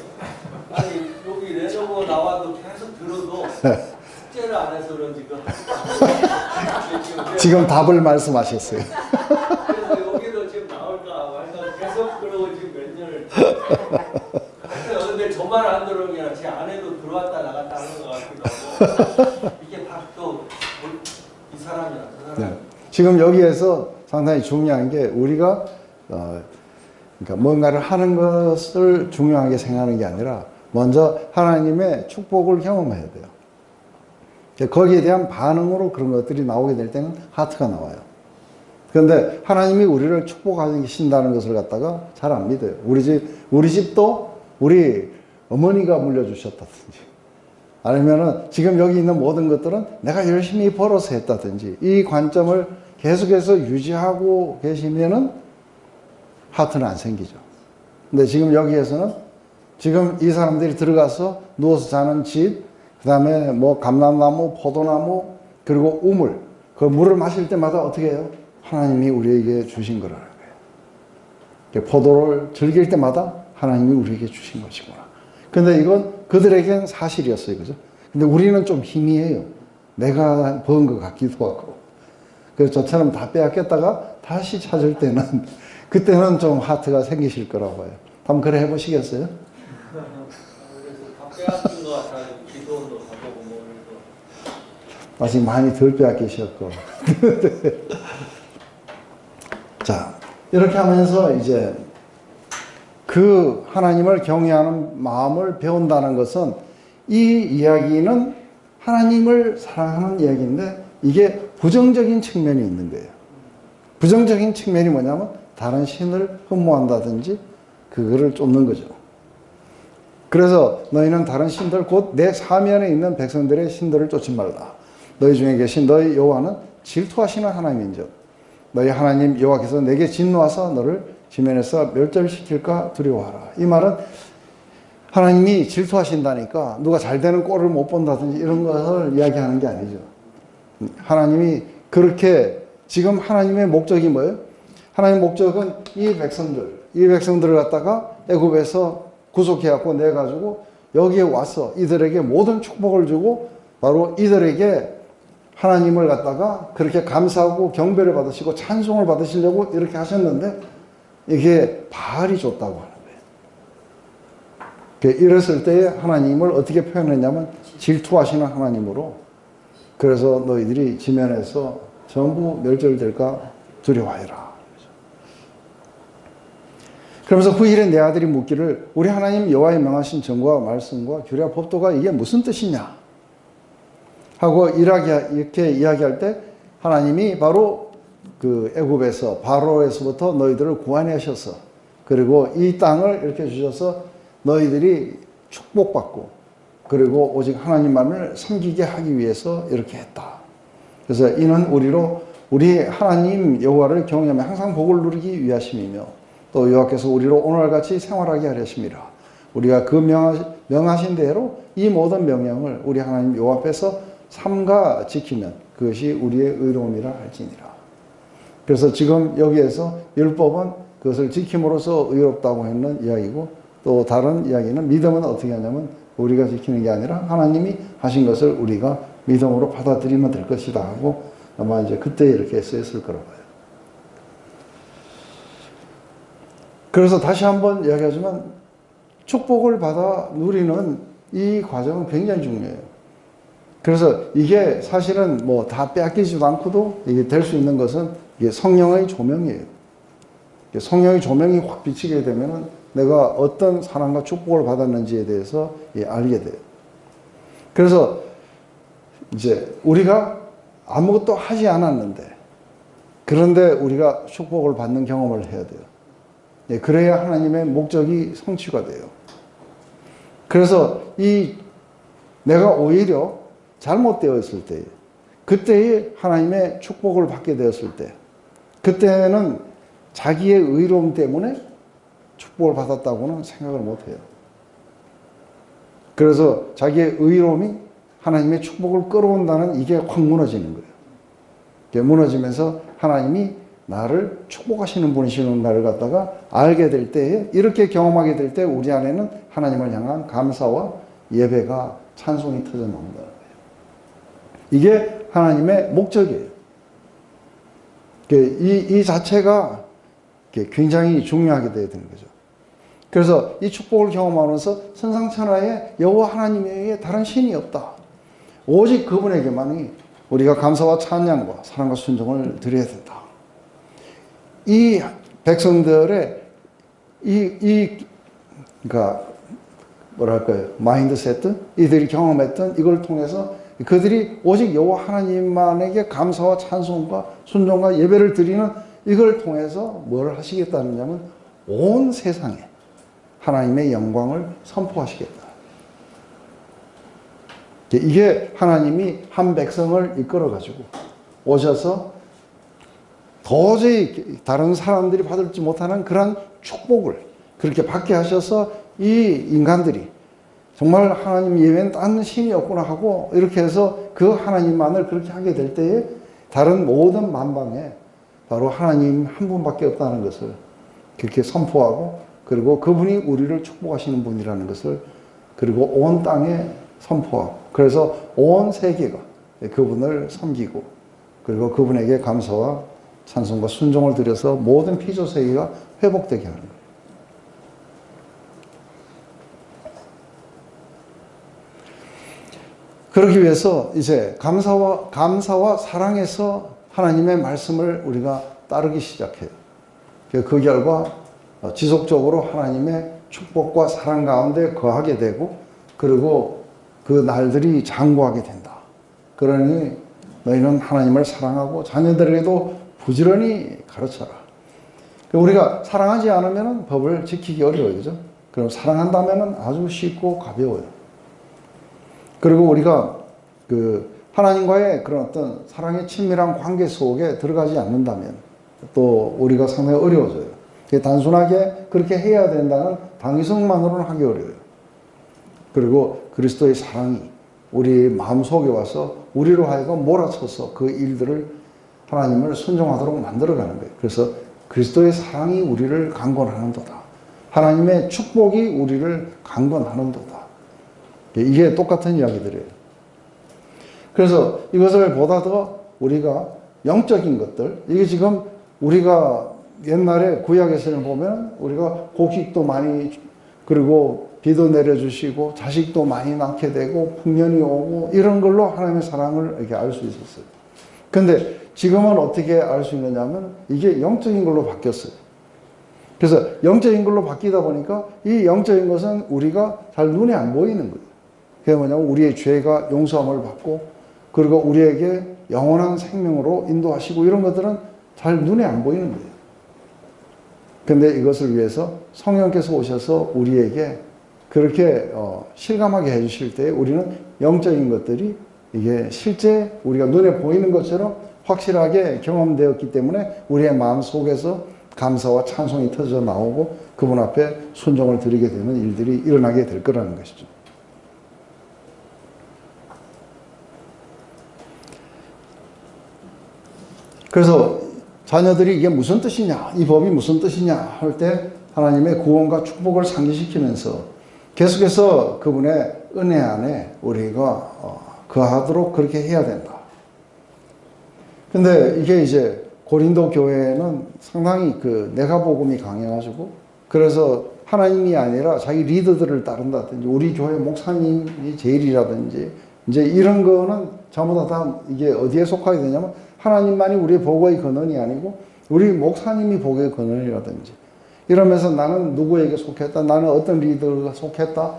아니 여기 레노버 나와도 계속 들어도 숙제를 안 해서 그런지 그 하트가 지금 답을 말씀하셨어요. 그래서 여기도 지금 나올까 해서 계속 그러고 지금 몇 년을 근데 저만 안 들어오는 게 아니라 제 아내도 들어왔다 나갔다 하는 것 같기도 하고 이게 다 또 이 사람이야 그 사람. 네. 지금 여기에서 상당히 중요한 게 우리가 그러니까 뭔가를 하는 것을 중요하게 생각하는 게 아니라 먼저 하나님의 축복을 경험해야 돼요. 거기에 대한 반응으로 그런 것들이 나오게 될 때는 하트가 나와요. 그런데 하나님이 우리를 축복하신다는 것을 갖다가 잘 안 믿어요. 우리 집도 우리 어머니가 물려주셨다든지 아니면은 지금 여기 있는 모든 것들은 내가 열심히 벌어서 했다든지 이 관점을 계속해서 유지하고 계시면은 하트는 안 생기죠. 근데 지금 여기에서는 지금 이 사람들이 들어가서 누워서 자는 집, 그 다음에 뭐 감람나무, 포도나무, 그리고 우물, 그 물을 마실 때마다 어떻게 해요? 하나님이 우리에게 주신 거라는 거예요. 포도를 즐길 때마다 하나님이 우리에게 주신 것이구나. 근데 이건 그들에겐 사실이었어요. 그죠? 근데 우리는 좀 희미해요. 내가 버은 것 같기도 하고. 그래서 저처럼 다 빼앗겼다가 다시 찾을 때는, 그때는 좀 하트가 생기실 거라고 봐요. 한번 그래 해보시겠어요? 그래서 다 빼앗긴 것 같아요. 기도원도 가보고 뭐 그래서 아직 많이 덜 빼앗기셨고. 자, 이렇게 하면서 이제 그 하나님을 경외하는 마음을 배운다는 것은 이 이야기는 하나님을 사랑하는 이야기인데 이게 부정적인 측면이 있는 거예요. 부정적인 측면이 뭐냐면 다른 신을 흠모한다든지 그거를 쫓는 거죠. 그래서 너희는 다른 신들 곧 내 사면에 있는 백성들의 신들을 쫓지 말라. 너희 중에 계신 너희 여호와는 질투하시는 하나님인즉 너희 하나님 여호와께서 내게 진노하사 너를 지면에서 멸절시킬까 두려워하라. 이 말은 하나님이 질투하신다니까 누가 잘 되는 꼴을 못 본다든지 이런 것을 이야기하는 게 아니죠. 하나님이 그렇게 지금 하나님의 목적이 뭐예요? 하나님의 목적은 이 백성들을 갖다가 애굽에서 구속해갖고 내가지고 여기에 와서 이들에게 모든 축복을 주고 바로 이들에게 하나님을 갖다가 그렇게 감사하고 경배를 받으시고 찬송을 받으시려고 이렇게 하셨는데 이게 바알이 줬다고 하는 거예요. 이랬을 때에 하나님을 어떻게 표현했냐면 질투하시는 하나님으로 그래서 너희들이 지면에서 전부 멸절될까 두려워하여라. 그러면서 그 일에 내 아들이 묻기를 우리 하나님 여호와의 명하신 정과 말씀과 규례와 법도가 이게 무슨 뜻이냐 하고 이렇게 이야기할 때 하나님이 바로 그 애굽에서 바로에서부터 너희들을 구원하셔서 그리고 이 땅을 이렇게 주셔서 너희들이 축복받고 그리고 오직 하나님만을 섬기게 하기 위해서 이렇게 했다. 그래서 이는 우리 하나님 여호와를 경외하며 항상 복을 누리기 위하심이며 또 여호와께서 우리로 오늘같이 생활하게 하려심이라. 우리가 그 명하신 대로 이 모든 명령을 우리 하나님 여호와 앞에서 삼가 지키면 그것이 우리의 의로움이라 할지니라. 그래서 지금 여기에서 율법은 그것을 지킴으로써 의롭다고 했는 이야기고 또 다른 이야기는 믿음은 어떻게 하냐면 우리가 지키는 게 아니라 하나님이 하신 것을 우리가 믿음으로 받아들이면 될 것이다 하고 아마 이제 그때 이렇게 쓰였을 거라고 봐요. 그래서 다시 한번 이야기하지만 축복을 받아 누리는 이 과정은 굉장히 중요해요. 그래서 이게 사실은 뭐 다 빼앗기지도 않고도 이게 될 수 있는 것은 이게 성령의 조명이에요. 성령의 조명이 확 비치게 되면은 내가 어떤 사랑과 축복을 받았는지에 대해서 알게 돼요. 그래서 이제 우리가 아무것도 하지 않았는데 그런데 우리가 축복을 받는 경험을 해야 돼요. 그래야 하나님의 목적이 성취가 돼요. 그래서 내가 오히려 잘못되어 있을 때 그때에 하나님의 축복을 받게 되었을 때 그때는 자기의 의로움 때문에 축복을 받았다고는 생각을 못해요. 그래서 자기의 의로움이 하나님의 축복을 끌어온다는 이게 확 무너지는 거예요. 무너지면서 하나님이 나를 축복하시는 분이시는 나를 갖다가 알게 될 때에 이렇게 경험하게 될 때 우리 안에는 하나님을 향한 감사와 예배가 찬송이 터져 나온다는 거예요. 이게 하나님의 목적이에요. 이 자체가 굉장히 중요하게 되어야 되는 거죠. 그래서 이 축복을 경험하면서 천상천하에 여호와 하나님 외에 다른 신이 없다. 오직 그분에게만이 우리가 감사와 찬양과 사랑과 순종을 드려야 된다. 이 백성들의 그러니까 뭐랄까요, 마인드세트, 이들이 경험했던 이걸 통해서 그들이 오직 여호와 하나님만에게 감사와 찬송과 순종과 예배를 드리는 이걸 통해서 뭘 하시겠다느냐면 온 세상에 하나님의 영광을 선포하시겠다. 이게 하나님이 한 백성을 이끌어 가지고 오셔서 도저히 다른 사람들이 받을지 못하는 그런 축복을 그렇게 받게 하셔서 이 인간들이 정말 하나님 예외는 딴 신이 없구나 하고 이렇게 해서 그 하나님만을 그렇게 하게 될 때에 다른 모든 만방에 바로 하나님 한 분밖에 없다는 것을 그렇게 선포하고 그리고 그분이 우리를 축복하시는 분이라는 것을 그리고 온 땅에 선포하고 그래서 온 세계가 그분을 섬기고 그리고 그분에게 감사와 찬송과 순종을 드려서 모든 피조 세계가 회복되게 하는 거예요. 그러기 위해서 이제 감사와 사랑에서 하나님의 말씀을 우리가 따르기 시작해요. 그 결과 지속적으로 하나님의 축복과 사랑 가운데 거하게 되고, 그리고 그 날들이 장구하게 된다. 그러니 너희는 하나님을 사랑하고 자녀들에게도 부지런히 가르쳐라. 우리가 사랑하지 않으면 법을 지키기 어려워요. 그죠? 그럼 사랑한다면 아주 쉽고 가벼워요. 그리고 우리가 하나님과의 그런 어떤 사랑의 친밀한 관계 속에 들어가지 않는다면 또 우리가 상당히 어려워져요. 단순하게 그렇게 해야 된다는 당위성만으로는 하기 어려워요. 그리고 그리스도의 사랑이 우리 마음속에 와서 우리로 하여금 몰아쳐서 그 일들을 하나님을 순종하도록 만들어가는 거예요. 그래서 그리스도의 사랑이 우리를 강권하는도다. 하나님의 축복이 우리를 강권하는도다. 이게 똑같은 이야기들이에요. 그래서 이것을 보다 더 우리가 영적인 것들, 이게 지금 우리가 옛날에 구약에서는 보면 우리가 곡식도 많이, 그리고 비도 내려주시고 자식도 많이 낳게 되고 풍년이 오고 이런 걸로 하나님의 사랑을 이렇게 알 수 있었어요. 근데 지금은 어떻게 알 수 있느냐면 이게 영적인 걸로 바뀌었어요. 그래서 영적인 걸로 바뀌다 보니까 이 영적인 것은 우리가 잘 눈에 안 보이는 거예요. 그게 뭐냐면 우리의 죄가 용서함을 받고, 그리고 우리에게 영원한 생명으로 인도하시고, 이런 것들은 잘 눈에 안 보이는 거예요. 근데 이것을 위해서 성령께서 오셔서 우리에게 그렇게 실감하게 해주실 때 우리는 영적인 것들이 이게 실제 우리가 눈에 보이는 것처럼 확실하게 경험되었기 때문에 우리의 마음 속에서 감사와 찬송이 터져 나오고 그분 앞에 순종을 드리게 되는 일들이 일어나게 될 거라는 것이죠. 그래서 자녀들이 이게 무슨 뜻이냐, 이 법이 무슨 뜻이냐 할 때 하나님의 구원과 축복을 상기시키면서 계속해서 그분의 은혜 안에 우리가 거하도록 그렇게 해야 된다. 근데 이게 이제 고린도 교회는 상당히 내가복음이 강해가지고, 그래서 하나님이 아니라 자기 리더들을 따른다든지 우리 교회 목사님이 제일이라든지 이제 이런 거는 전부 다 이게 어디에 속하게 되냐면 하나님만이 우리의 복의 근원이 아니고 우리 목사님이 복의 근원이라든지 이러면서 나는 누구에게 속했다, 나는 어떤 리더가 속했다,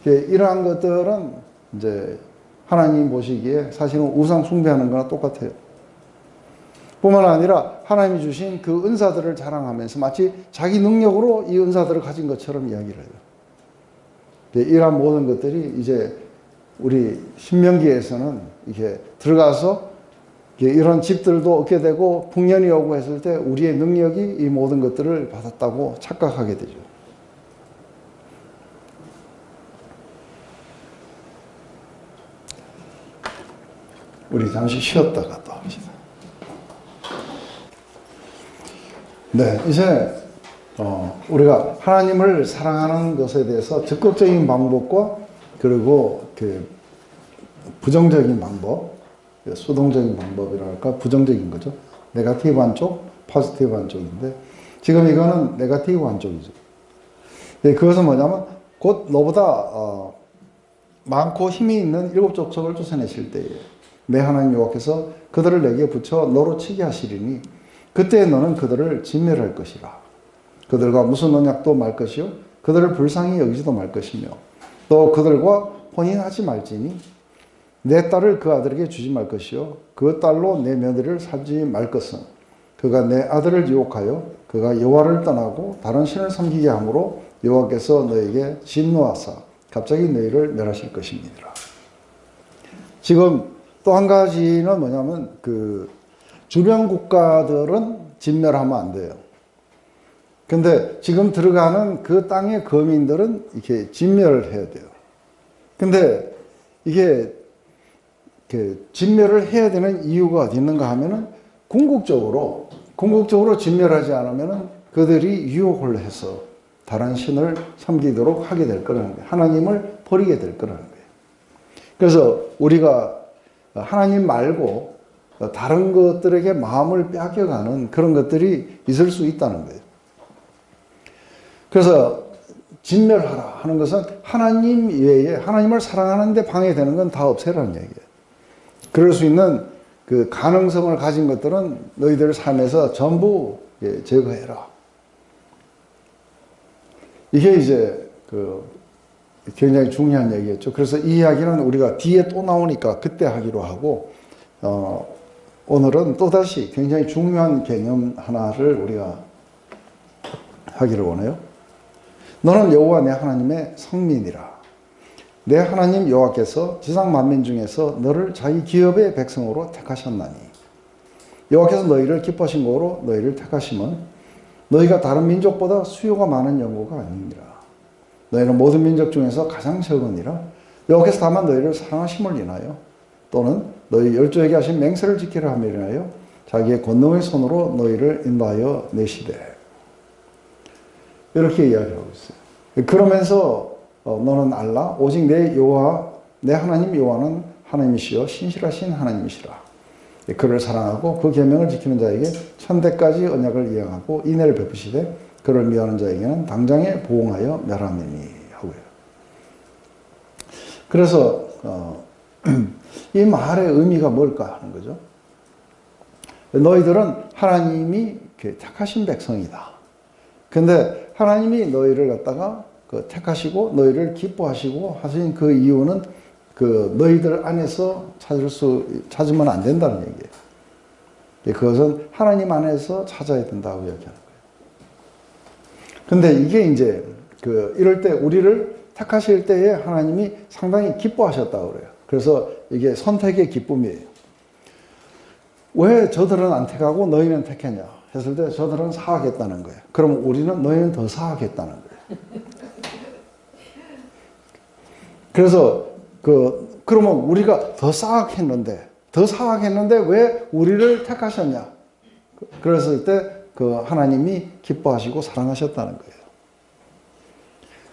이러한 것들은 이제 하나님 보시기에 사실은 우상 숭배하는 거나 똑같아요. 뿐만 아니라 하나님이 주신 그 은사들을 자랑하면서 마치 자기 능력으로 이 은사들을 가진 것처럼 이야기를 해요. 이러한 모든 것들이 이제 우리 신명기에서는 이렇게 들어가서 이런 집들도 얻게 되고 풍년이 오고 했을 때 우리의 능력이 이 모든 것들을 받았다고 착각하게 되죠. 우리 잠시 쉬었다가 또 합시다. 네, 이제 우리가 하나님을 사랑하는 것에 대해서 적극적인 방법과 그리고 부정적인 방법, 수동적인 방법이랄까 부정적인 거죠. 네거티브 한쪽, 포지티브 한쪽인데 지금 이거는 네거티브 한쪽이죠. 그것은 뭐냐면 곧 너보다 많고 힘이 있는 7 족속을 쫓아내실 때에 내 하나님 여호와께서 그들을 내게 붙여 너로 치게 하시리니 그때 너는 그들을 진멸할 것이라. 그들과 무슨 언약도 말 것이요 그들을 불쌍히 여기지도 말 것이며 또 그들과 혼인하지 말지니 내 딸을 그 아들에게 주지 말 것이요 그 딸로 내 며느리를 사지 말 것은 그가 내 아들을 유혹하여 그가 여호와를 떠나고 다른 신을 섬기게 하므로 여호와께서 너에게 진노하사 갑자기 너희를 멸하실 것입니다. 지금 또 한 가지는 뭐냐면 주변 국가들은 진멸하면 안 돼요. 근데 지금 들어가는 그 땅의 거민들은 이렇게 진멸을 해야 돼요. 근데 이게 진멸을 해야 되는 이유가 어디 있는가 하면은 궁극적으로 진멸하지 않으면은 그들이 유혹을 해서 다른 신을 섬기도록 하게 될 거라는 거예요. 하나님을 버리게 될 거라는 거예요. 그래서 우리가 하나님 말고 다른 것들에게 마음을 빼앗겨가는 그런 것들이 있을 수 있다는 거예요. 그래서 진멸하라 하는 것은 하나님 외에 하나님을 사랑하는데 방해되는 건 다 없애라는 얘기예요. 그럴 수 있는 그 가능성을 가진 것들은 너희들 삶에서 전부 제거해라. 이게 이제 그 굉장히 중요한 얘기였죠. 그래서 이 이야기는 우리가 뒤에 또 나오니까 그때 하기로 하고, 오늘은 또다시 굉장히 중요한 개념 하나를 우리가 하기를 원해요. 너는 여호와 내 하나님의 성민이라. 내 하나님 여호와께서 지상 만민 중에서 너를 자기 기업의 백성으로 택하셨나니 여호와께서 너희를 기뻐하신 거로 너희를 택하심은 너희가 다른 민족보다 수요가 많은 연고가 아니니라. 너희는 모든 민족 중에서 가장 적으니라. 여호와께서 다만 너희를 사랑하심을 인하여 또는 너희 열조에게 하신 맹세를 지키려 함을 인하여 자기의 권능의 손으로 너희를 인도하여 내시되. 이렇게 이야기하고 있어요. 그러면서 너는 알라 오직 내 여호와 내 하나님 여호와는 하나님이시여 신실하신 하나님이시라. 그를 사랑하고 그 계명을 지키는 자에게 천대까지 언약을 이행하고 인애를 베푸시되 그를 미워하는 자에게는 당장에 보응하여 멸하느니 하고요. 그래서 이 말의 의미가 뭘까 하는 거죠. 너희들은 하나님이 택하신 백성이다. 근데 하나님이 너희를 갖다가 택하시고 너희를 기뻐하시고 하신 그 이유는 그 너희들 안에서 찾으면 안 된다는 얘기예요. 그것은 하나님 안에서 찾아야 된다고 이야기하는 거예요. 근데 이게 이제 이럴 때 우리를 택하실 때에 하나님이 상당히 기뻐하셨다고 그래요. 그래서 이게 선택의 기쁨이에요. 왜 저들은 안 택하고 너희는 택했냐 했을 때 저들은 사악했다는 거예요. 그럼 우리는 너희는 더 사악했다는 거예요. 그래서 그러면 우리가 더 사악했는데 왜 우리를 택하셨냐? 그랬을 때 하나님이 기뻐하시고 사랑하셨다는 거예요.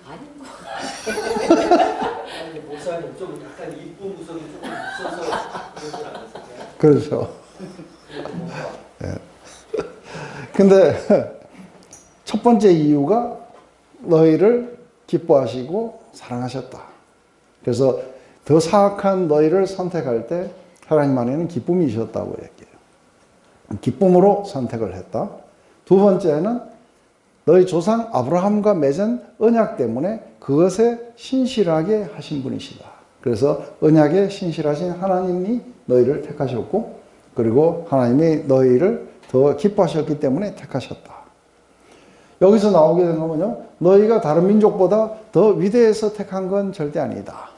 아니, 목사님 좀 약간 이쁜 구석이 조금 있어서 그러지 않으세요? 그렇죠. 네. 근데 첫 번째 이유가 너희를 기뻐하시고 사랑하셨다. 그래서 더 사악한 너희를 선택할 때 하나님 안에는 기쁨이 있었다고 얘기해요. 기쁨으로 선택을 했다. 두 번째는 너희 조상 아브라함과 맺은 언약 때문에 그것에 신실하게 하신 분이시다. 그래서 언약에 신실하신 하나님이 너희를 택하셨고 그리고 하나님이 너희를 더 기뻐하셨기 때문에 택하셨다. 여기서 나오게 된 거는요. 너희가 다른 민족보다 더 위대해서 택한 건 절대 아니다.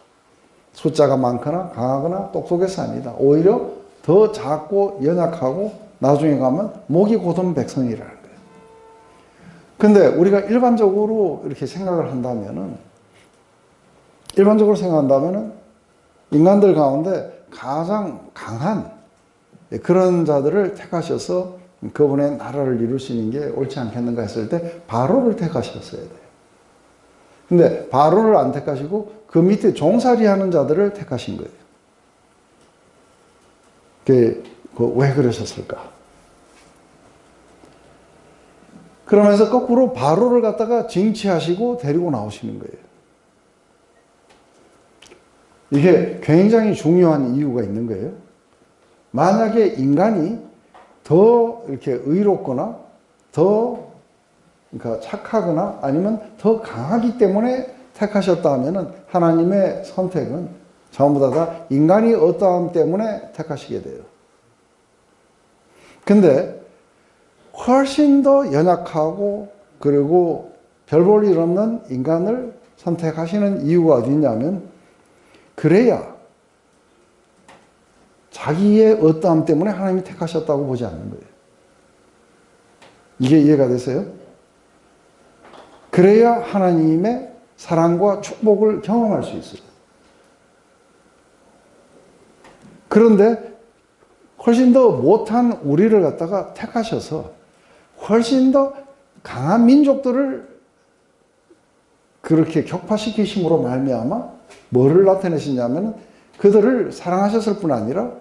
숫자가 많거나 강하거나 똑똑해서 아니다. 오히려 더 작고 연약하고 나중에 가면 목이 곧은 백성이라는 거예요. 근데 우리가 일반적으로 이렇게 생각을 한다면은 인간들 가운데 가장 강한 그런 자들을 택하셔서 그분의 나라를 이룰 수 있는 게 옳지 않겠는가 했을 때 바로를 택하셨어야 돼요. 근데 바로를 안 택하시고 그 밑에 종살이 하는 자들을 택하신 거예요. 왜 그러셨을까? 그러면서 거꾸로 바로를 갖다가 징치하시고 데리고 나오시는 거예요. 이게 굉장히 중요한 이유가 있는 거예요. 만약에 인간이 더 이렇게 의롭거나 그러니까 착하거나 아니면 더 강하기 때문에 택하셨다 하면은 하나님의 선택은 전부 다 인간이 어떠함 때문에 택하시게 돼요. 근데 훨씬 더 연약하고 그리고 별 볼 일 없는 인간을 선택하시는 이유가 어디 있냐면 그래야 자기의 어떠함 때문에 하나님이 택하셨다고 보지 않는 거예요. 이게 이해가 되세요? 그래야 하나님의 사랑과 축복을 경험할 수 있어요. 그런데 훨씬 더 못한 우리를 갖다가 택하셔서 훨씬 더 강한 민족들을 그렇게 격파시키심으로 말미암아 뭐를 나타내시냐면 그들을 사랑하셨을 뿐 아니라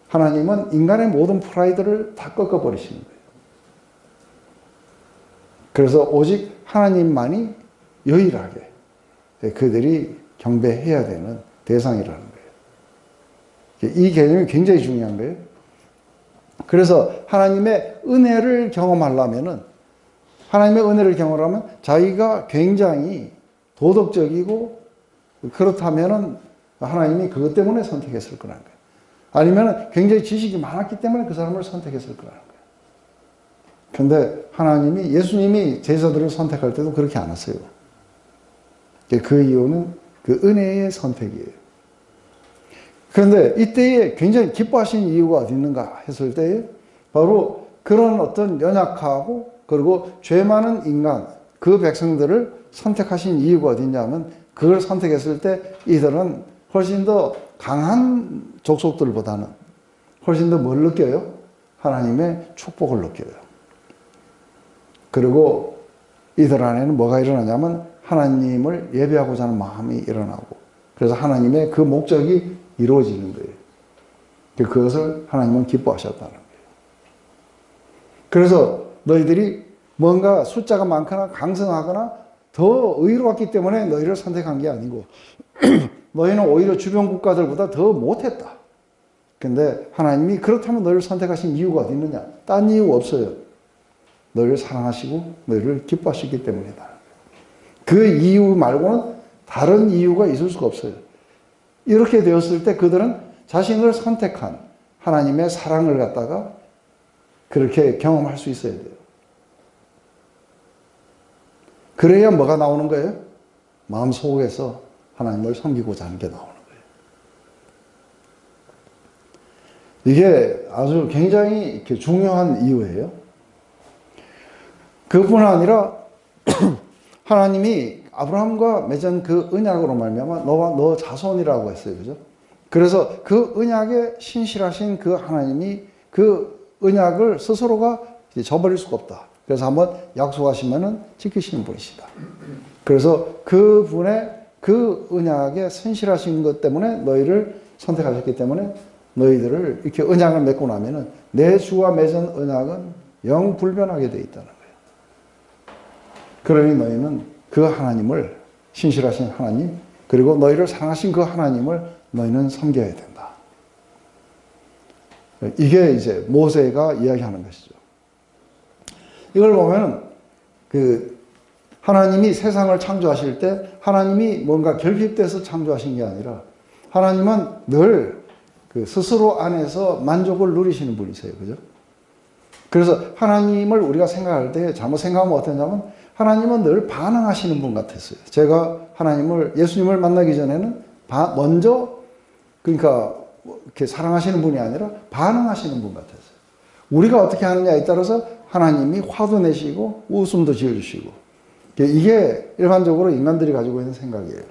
하나님은 인간의 모든 프라이드를 다 꺾어버리시는 거예요. 그래서 오직 하나님만이 유일하게 그들이 경배해야 되는 대상이라는 거예요. 이 개념이 굉장히 중요한 거예요. 그래서 하나님의 은혜를 경험하려면은, 하나님의 은혜를 경험하려면 자기가 굉장히 도덕적이고 그렇다면은 하나님이 그것 때문에 선택했을 거라는 거예요. 아니면 굉장히 지식이 많았기 때문에 그 사람을 선택했을 거라는 거예요. 근데 하나님이, 예수님이 제자들을 선택할 때도 그렇게 안 했어요. 그 이유는 그 은혜의 선택이에요. 그런데 이때에 굉장히 기뻐하신 이유가 어디 있는가 했을 때에 바로 그런 어떤 연약하고 그리고 죄 많은 인간, 그 백성들을 선택하신 이유가 어디 있냐면, 그걸 선택했을 때 이들은 훨씬 더 강한 족속들보다는 훨씬 더 뭘 느껴요? 하나님의 축복을 느껴요. 그리고 이들 안에는 뭐가 일어나냐면 하나님을 예배하고자 하는 마음이 일어나고, 그래서 하나님의 그 목적이 이루어지는 거예요. 그것을 하나님은 기뻐하셨다는 거예요. 그래서 너희들이 뭔가 숫자가 많거나 강성하거나 더 의로웠기 때문에 너희를 선택한 게 아니고 너희는 오히려 주변 국가들보다 더 못했다. 근데 하나님이 그렇다면 너희를 선택하신 이유가 어디 있느냐? 딴 이유 없어요. 너희를 사랑하시고 너희를 기뻐하시기 때문이다. 그 이유 말고는 다른 이유가 있을 수가 없어요. 이렇게 되었을 때 그들은 자신을 선택한 하나님의 사랑을 갖다가 그렇게 경험할 수 있어야 돼요. 그래야 뭐가 나오는 거예요? 마음속에서 하나님을 섬기고자 하는 게 나오는 거예요. 이게 아주 굉장히 이렇게 중요한 이유예요. 그뿐 아니라 하나님이 아브라함과 맺은 그 언약으로 말미암아 너와 너 자손이라고 했어요. 그죠? 그래서 그 언약에 신실하신 그 하나님이 그 언약을 스스로가 저버릴 수가 없다. 그래서 한번 약속하시면은 지키시는 분이시다. 그래서 그분의 그 언약에 신실하신 것 때문에 너희를 선택하셨기 때문에 너희들을 이렇게 언약을 맺고 나면은 내 주와 맺은 언약은 영 불변하게 되어 있다는 거예요. 그러니 너희는 그 하나님을, 신실하신 하나님, 그리고 너희를 사랑하신 그 하나님을 너희는 섬겨야 된다. 이게 이제 모세가 이야기하는 것이죠. 이걸 보면 하나님이 세상을 창조하실 때 하나님이 뭔가 결핍돼서 창조하신 게 아니라 하나님은 늘 스스로 안에서 만족을 누리시는 분이세요. 그죠? 그래서 하나님을 우리가 생각할 때 잘못 생각하면 어떠냐면 하나님은 늘 반응하시는 분 같았어요. 제가 예수님을 만나기 전에는 먼저, 그러니까 이렇게 사랑하시는 분이 아니라 반응하시는 분 같았어요. 우리가 어떻게 하느냐에 따라서 하나님이 화도 내시고 웃음도 지어주시고, 이게 일반적으로 인간들이 가지고 있는 생각이에요.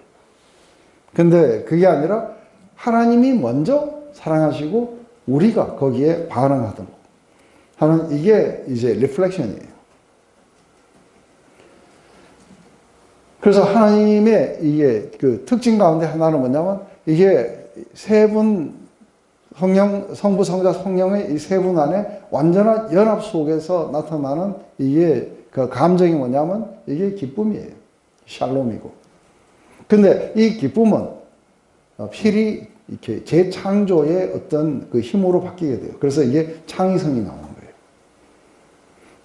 근데 그게 아니라 하나님이 먼저 사랑하시고 우리가 거기에 반응하도록 하는, 이게 이제 리플렉션이에요. 그래서 하나님의 이게 그 특징 가운데 하나는 뭐냐면, 이게 세 분 성부, 성자, 성령의 이 세 분 안에 완전한 연합 속에서 나타나는 이게 그 감정이 뭐냐면 이게 기쁨이에요. 샬롬이고. 근데 이 기쁨은 필히 이렇게 재창조의 어떤 그 힘으로 바뀌게 돼요. 그래서 이게 창의성이 나오는 거예요.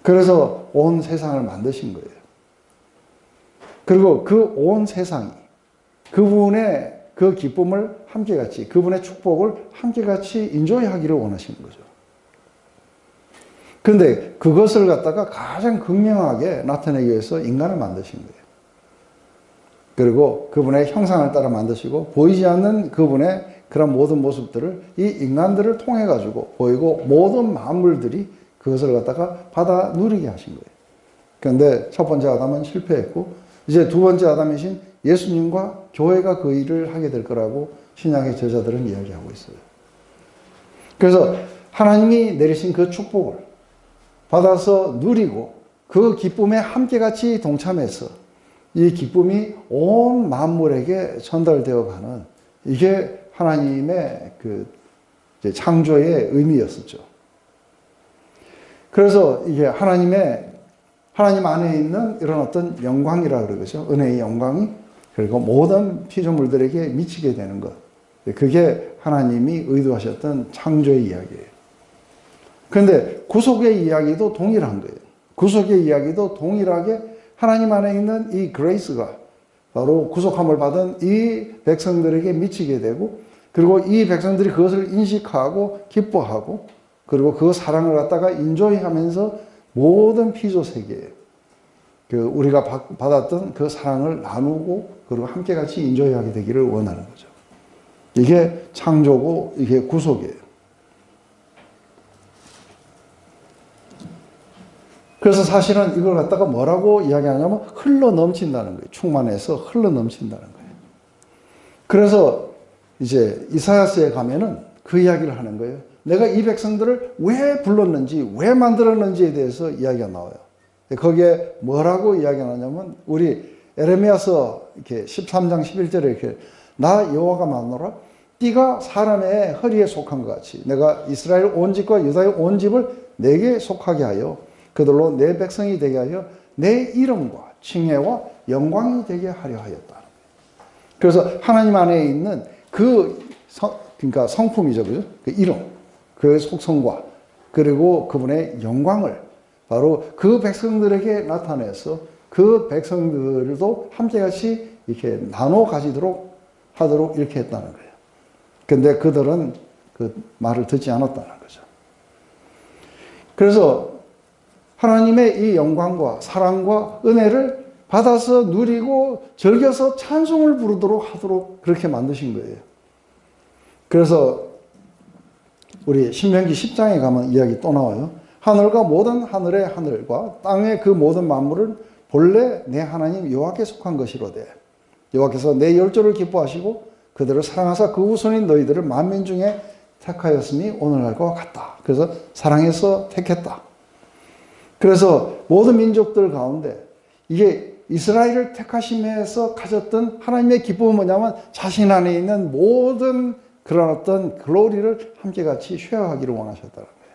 그래서 온 세상을 만드신 거예요. 그리고 그 온 세상이 그분의 그 기쁨을 함께같이, 그분의 축복을 함께같이 인조하기를 원하시는 거죠. 그런데 그것을 갖다가 가장 극명하게 나타내기 위해서 인간을 만드신 거예요. 그리고 그분의 형상을 따라 만드시고 보이지 않는 그분의 그런 모든 모습들을 이 인간들을 통해 가지고 보이고 모든 만물들이 그것을 갖다가 받아 누리게 하신 거예요. 그런데 첫 번째 아담은 실패했고 이제 두 번째 아담이신 예수님과 교회가 그 일을 하게 될 거라고 신약의 저자들은 이야기하고 있어요. 그래서 하나님이 내리신 그 축복을 받아서 누리고 그 기쁨에 함께같이 동참해서 이 기쁨이 온 만물에게 전달되어 가는, 이게 하나님의 그 창조의 의미였었죠. 그래서 이게 하나님의 하나님 안에 있는 이런 어떤 영광이라 그러죠. 은혜의 영광이 그리고 모든 피조물들에게 미치게 되는 것. 그게 하나님이 의도하셨던 창조의 이야기예요. 그런데 구속의 이야기도 동일한 거예요. 구속의 이야기도 동일하게 하나님 안에 있는 이 그레이스가 바로 구속함을 받은 이 백성들에게 미치게 되고 그리고 이 백성들이 그것을 인식하고 기뻐하고 그리고 그 사랑을 갖다가 인조이하면서 모든 피조 세계에 그 우리가 받았던 그 사랑을 나누고 그리고 함께 같이 인조이하게 되기를 원하는 거죠. 이게 창조고 이게 구속이에요. 그래서 사실은 이걸 갖다가 뭐라고 이야기하냐면 흘러 넘친다는 거예요. 충만해서 흘러 넘친다는 거예요. 그래서 이제 이사야서에 가면은 그 이야기를 하는 거예요. 내가 이 백성들을 왜 불렀는지, 왜 만들었는지에 대해서 이야기가 나와요. 거기에 뭐라고 이야기하냐면 우리 에레미야서 이렇게 13장 11절에 이렇게 나 여호와가 마노라 띠가 사람의 허리에 속한 것 같이 내가 이스라엘 온 집과 유다의 온 집을 내게 속하게 하여 그들로 내 백성이 되게 하여 내 이름과 칭혜와 영광이 되게 하려 하였다. 그래서 하나님 안에 있는 그러니까 성품이죠, 그죠? 그 이름, 그 속성과 그리고 그분의 영광을 바로 그 백성들에게 나타내서 그 백성들도 함께같이 이렇게 나눠 가지도록 하도록 이렇게 했다는 거예요. 근데 그들은 그 말을 듣지 않았다는 거죠. 그래서 하나님의 이 영광과 사랑과 은혜를 받아서 누리고 즐겨서 찬송을 부르도록 하도록 그렇게 만드신 거예요. 그래서 우리 신명기 10장에 가면 이야기 또 나와요. 하늘과 모든 하늘의 하늘과 땅의 그 모든 만물은 본래 내 하나님 여호와께 속한 것이로되 여호와께서 내 열조를 기뻐하시고 그들을 사랑하사 그 후손인 너희들을 만민 중에 택하였음이 오늘날과 같다. 그래서 사랑해서 택했다. 그래서 모든 민족들 가운데 이게 이스라엘을 택하심에서 가졌던 하나님의 기쁨은 뭐냐면 자신 안에 있는 모든 그런 어떤 글로리를 함께 같이 쉐어하기를 원하셨다는 거예요.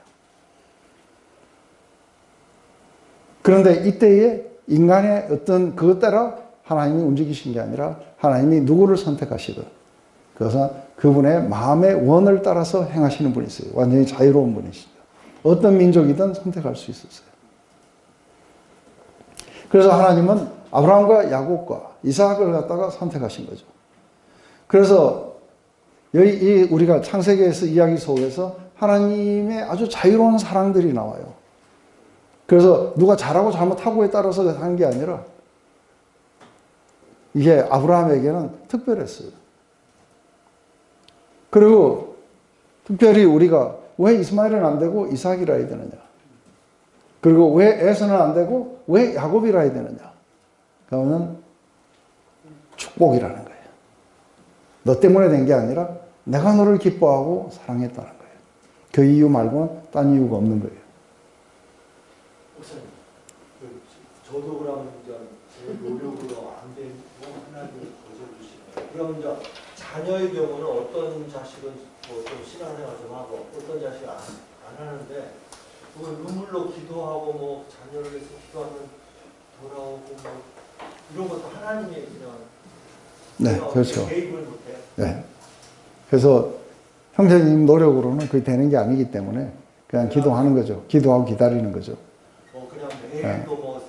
그런데 이때에 인간의 어떤 그것 따라 하나님이 움직이신 게 아니라 하나님이 누구를 선택하시든 그것은 그분의 마음의 원을 따라서 행하시는 분이세요. 완전히 자유로운 분이시죠. 어떤 민족이든 선택할 수 있었어요. 그래서 하나님은 아브라함과 야곱과 이삭을 갖다가 선택하신 거죠. 그래서 여기 우리가 창세기에서 이야기 속에서 하나님의 아주 자유로운 사랑들이 나와요. 그래서 누가 잘하고 잘못하고에 따라서 한 게 아니라 이게 아브라함에게는 특별했어요. 그리고 특별히 우리가 왜 이스마엘은 안 되고 이삭이라 해야 되느냐? 그리고 왜 에서는 안 되고 왜 야곱이라 해야 되느냐? 그러면 축복이라는 거예요. 너 때문에 된 게 아니라 내가 너를 기뻐하고 사랑했다는 거예요. 그 이유 말고는 딴 이유가 없는 거예요. 목사님, 저도 그러면 이제 제 노력으로 안 되고 하나님이 거절주시네요. 그럼 이제 자녀의 경우는 어떤 자식은 좀 신앙생활 좀 하고 어떤 자식은 안 하는데 눈물로 기도하고 뭐 자녀를 위해서 기도하면 돌아오고 뭐 이런 것도 하나님이 그냥 네, 그렇죠. 개입을 못해요. 네. 그래서 형제님 노력으로는 그게 되는 게 아니기 때문에 그냥 기도하는 거죠. 기도하고 기다리는 거죠. 그냥 매일 또 뭐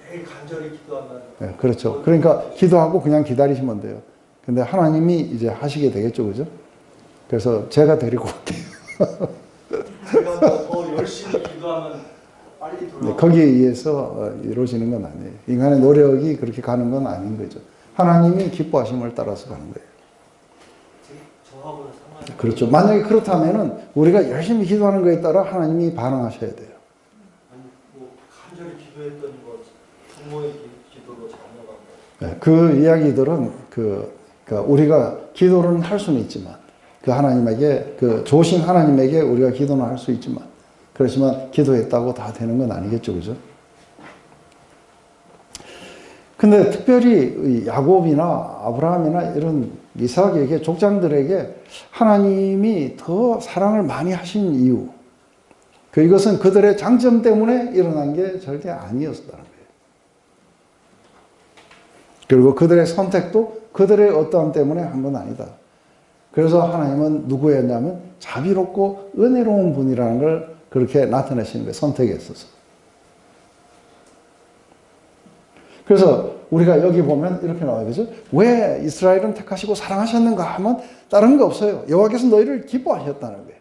매일 간절히 기도하면. 네, 그렇죠. 그러니까 기도하고 그냥 기다리시면 돼요. 근데 하나님이 이제 하시게 되겠죠, 그죠? 그래서 제가 데리고 갈게요. 제가 더 열심히 기도하면 빨리 돌아오고. 거기에 의해서 이루어지는 건 아니에요. 인간의 노력이 그렇게 가는 건 아닌 거죠. 하나님이 기뻐하심을 따라서 가는 거예요. 저하고는 상관이. 그렇죠. 만약에 그렇다면은 우리가 열심히 기도하는 거에 따라 하나님이 반응하셔야 돼요. 아니 뭐 간절히 기도했던 거 부모의 기도로 자녀가. 네, 그 이야기들은 그러니까 우리가 기도는 할 수는 있지만 그 하나님에게 그 좋으신 하나님에게 우리가 기도는 할 수 있지만 그렇지만 기도했다고 다 되는 건 아니겠죠, 그죠? 근데 특별히 야곱이나 아브라함이나 이런 이삭에게 족장들에게 하나님이 더 사랑을 많이 하신 이유 이것은 그들의 장점 때문에 일어난 게 절대 아니었다는 거예요. 그리고 그들의 선택도 그들의 어떠함 때문에 한 건 아니다. 그래서 하나님은 누구였냐면 자비롭고 은혜로운 분이라는 걸 그렇게 나타내시는 거예요. 선택에 있어서. 그래서 우리가 여기 보면 이렇게 나와요. 그죠? 왜 이스라엘은 택하시고 사랑하셨는가 하면 다른 거 없어요. 여호와께서 너희를 기뻐하셨다는 거예요.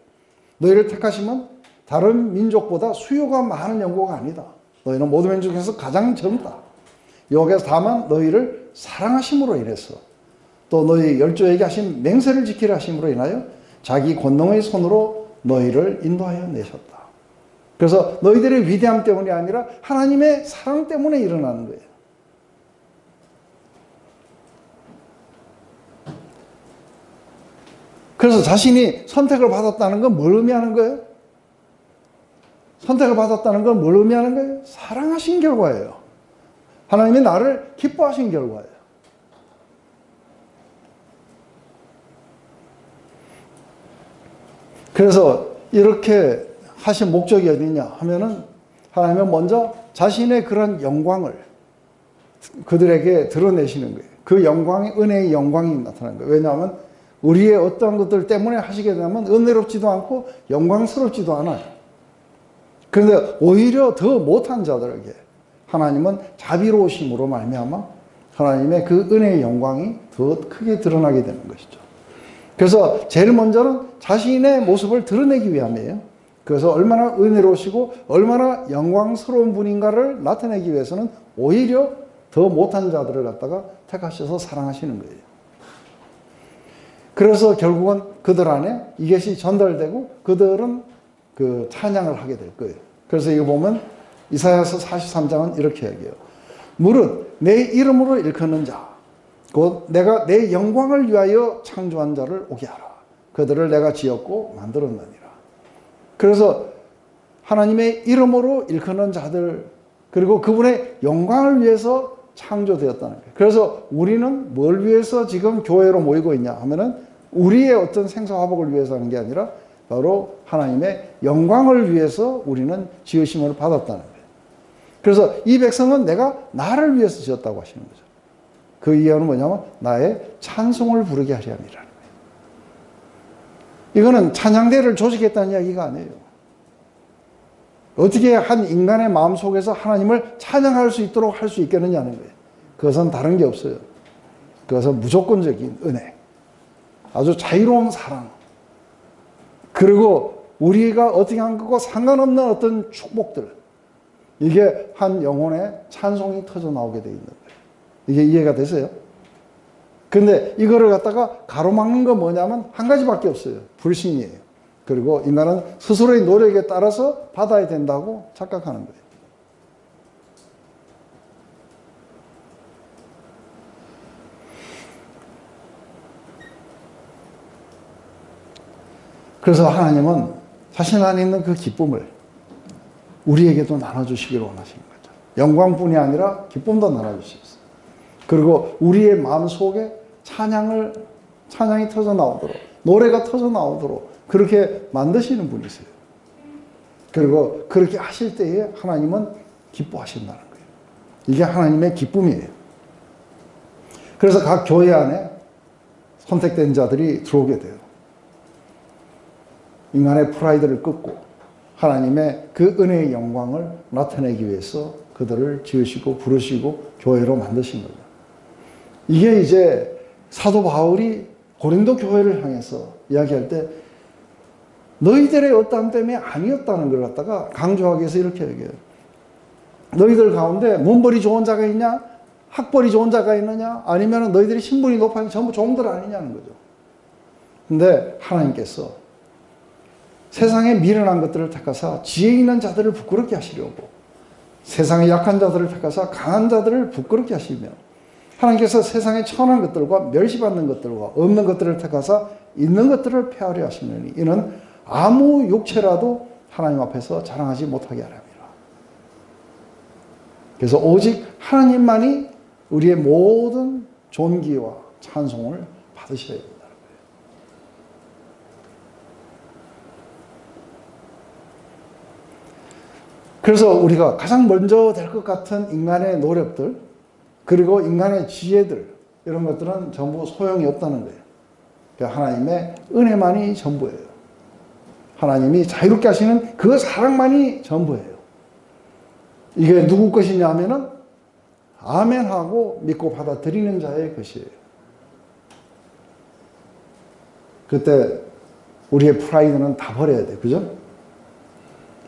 너희를 택하시면 다른 민족보다 수요가 많은 연고가 아니다. 너희는 모든 민족 중에서 가장 젊다. 여호와께서 다만 너희를 사랑하심으로 인해서 또 너희 열조에게 하신 맹세를 지키려 하심으로 인하여 자기 권능의 손으로 너희를 인도하여 내셨다. 그래서 너희들의 위대함 때문이 아니라 하나님의 사랑 때문에 일어나는 거예요. 그래서 자신이 선택을 받았다는 건 뭘 의미하는 거예요? 선택을 받았다는 건 뭘 의미하는 거예요? 사랑하신 결과예요. 하나님이 나를 기뻐하신 결과예요. 그래서 이렇게 하신 목적이 어디냐 하면은 하나님은 먼저 자신의 그런 영광을 그들에게 드러내시는 거예요. 그 영광이 은혜의 영광이 나타나는 거예요. 왜냐하면 우리의 어떠한 것들 때문에 하시게 되면 은혜롭지도 않고 영광스럽지도 않아요. 그런데 오히려 더 못한 자들에게 하나님은 자비로우심으로 말미암아 하나님의 그 은혜의 영광이 더 크게 드러나게 되는 것이죠. 그래서 제일 먼저는 자신의 모습을 드러내기 위함이에요. 그래서 얼마나 은혜로우시고 얼마나 영광스러운 분인가를 나타내기 위해서는 오히려 더 못한 자들을 갖다가 택하셔서 사랑하시는 거예요. 그래서 결국은 그들 안에 이것이 전달되고 그들은 그 찬양을 하게 될 거예요. 그래서 이거 보면 이사야서 43장은 이렇게 얘기해요. 무릇 내 이름으로 일컫는 자, 곧 내가 내 영광을 위하여 창조한 자를 오게 하라. 그들을 내가 지었고 만들었느니라. 그래서 하나님의 이름으로 일컫는 자들, 그리고 그분의 영광을 위해서 창조되었다는 거예요. 그래서 우리는 뭘 위해서 지금 교회로 모이고 있냐 하면은 우리의 어떤 생사화복을 위해서 하는 게 아니라 바로 하나님의 영광을 위해서 우리는 지으심을 받았다는 거예요. 그래서 이 백성은 내가 나를 위해서 지었다고 하시는 거죠. 그 이유는 뭐냐면 나의 찬송을 부르게 하려 함이라는 거예요. 이거는 찬양대를 조직했다는 이야기가 아니에요. 어떻게 한 인간의 마음속에서 하나님을 찬양할 수 있도록 할 수 있겠느냐는 거예요. 그것은 다른 게 없어요. 그것은 무조건적인 은혜, 아주 자유로운 사랑, 그리고 우리가 어떻게 한 것과 상관없는 어떤 축복들, 이게 한 영혼의 찬송이 터져 나오게 되어 있는 거예요. 이게 이해가 되세요? 근데 이거를 갖다가 가로막는 건 뭐냐면 한 가지밖에 없어요. 불신이에요. 그리고 인간은 스스로의 노력에 따라서 받아야 된다고 착각하는 거예요. 그래서 하나님은 자신 안에 있는 그 기쁨을 우리에게도 나눠주시기를 원하시는 거죠. 영광뿐이 아니라 기쁨도 나눠주시겠어요. 그리고 우리의 마음속에 찬양이 터져 나오도록, 노래가 터져 나오도록 그렇게 만드시는 분이세요. 그리고 그렇게 하실 때에 하나님은 기뻐하신다는 거예요. 이게 하나님의 기쁨이에요. 그래서 각 교회 안에 선택된 자들이 들어오게 돼요. 인간의 프라이드를 끊고 하나님의 그 은혜의 영광을 나타내기 위해서 그들을 지으시고 부르시고 교회로 만드신 거예요. 이게 이제 사도 바울이 고린도 교회를 향해서 이야기할 때 너희들의 어떠함 때문에 아니었다는 걸 갖다가 강조하기 위해서 이렇게 얘기해요. 너희들 가운데 문벌이 좋은 자가 있냐? 학벌이 좋은 자가 있느냐? 아니면 너희들이 신분이 높아서 전부 종들 아니냐는 거죠. 근데 하나님께서 세상에 미련한 것들을 택하사 지혜 있는 자들을 부끄럽게 하시려고, 세상의 약한 자들을 택하사 강한 자들을 부끄럽게 하시며, 하나님께서 세상의 천한 것들과 멸시받는 것들과 없는 것들을 택하사 있는 것들을 폐하려 하시느니 이는 아무 육체라도 하나님 앞에서 자랑하지 못하게 하려 함이라. 그래서 오직 하나님만이 우리의 모든 존귀와 찬송을 받으셔야 된다는 거예요. 그래서 우리가 가장 먼저 될 것 같은 인간의 노력들, 그리고 인간의 지혜들, 이런 것들은 전부 소용이 없다는 거예요. 그러니까 하나님의 은혜만이 전부예요. 하나님이 자유롭게 하시는 그 사랑만이 전부예요. 이게 누구 것이냐 하면은 아멘하고 믿고 받아들이는 자의 것이에요. 그때 우리의 프라이드는 다 버려야 돼요. 그죠?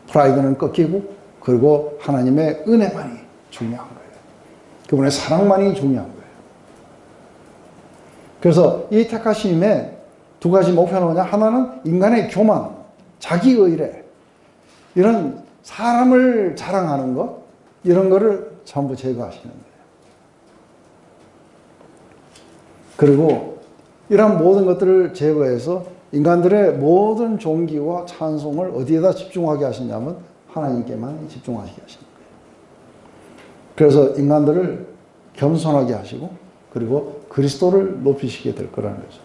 프라이드는 꺾이고, 그리고 하나님의 은혜만이 중요한 거예요. 그분의 사랑만이 중요한 거예요. 그래서 이 택하심의 두 가지 목표는 뭐냐? 하나는 인간의 교만, 자기 의뢰, 이런 사람을 자랑하는 것, 이런 거를 전부 제거하시는 거예요. 그리고 이런 모든 것들을 제거해서 인간들의 모든 존귀와 찬송을 어디에다 집중하게 하시냐면 하나님께만 집중하시게 하시는 거예요. 그래서 인간들을 겸손하게 하시고, 그리고 그리스도를 높이시게 될 거라는 거죠.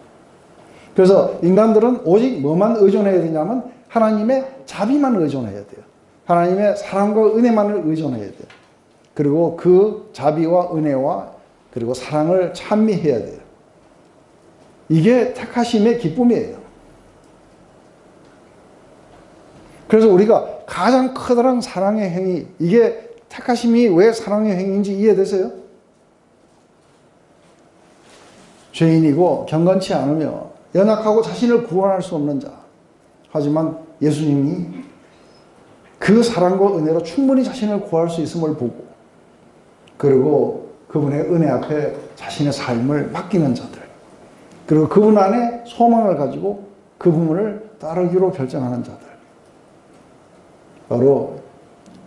그래서 인간들은 오직 뭐만 의존해야 되냐면 하나님의 자비만 의존해야 돼요. 하나님의 사랑과 은혜만을 의존해야 돼요. 그리고 그 자비와 은혜와 그리고 사랑을 찬미해야 돼요. 이게 택하심의 기쁨이에요. 그래서 우리가 가장 커다란 사랑의 행위, 이게 택하심이 왜 사랑의 행위인지 이해되세요? 죄인이고 경건치 않으며 연약하고 자신을 구원할 수 없는 자. 하지만 예수님이 그 사랑과 은혜로 충분히 자신을 구할 수 있음을 보고, 그리고 그분의 은혜 앞에 자신의 삶을 맡기는 자들, 그리고 그분 안에 소망을 가지고 그분을 따르기로 결정하는 자들, 바로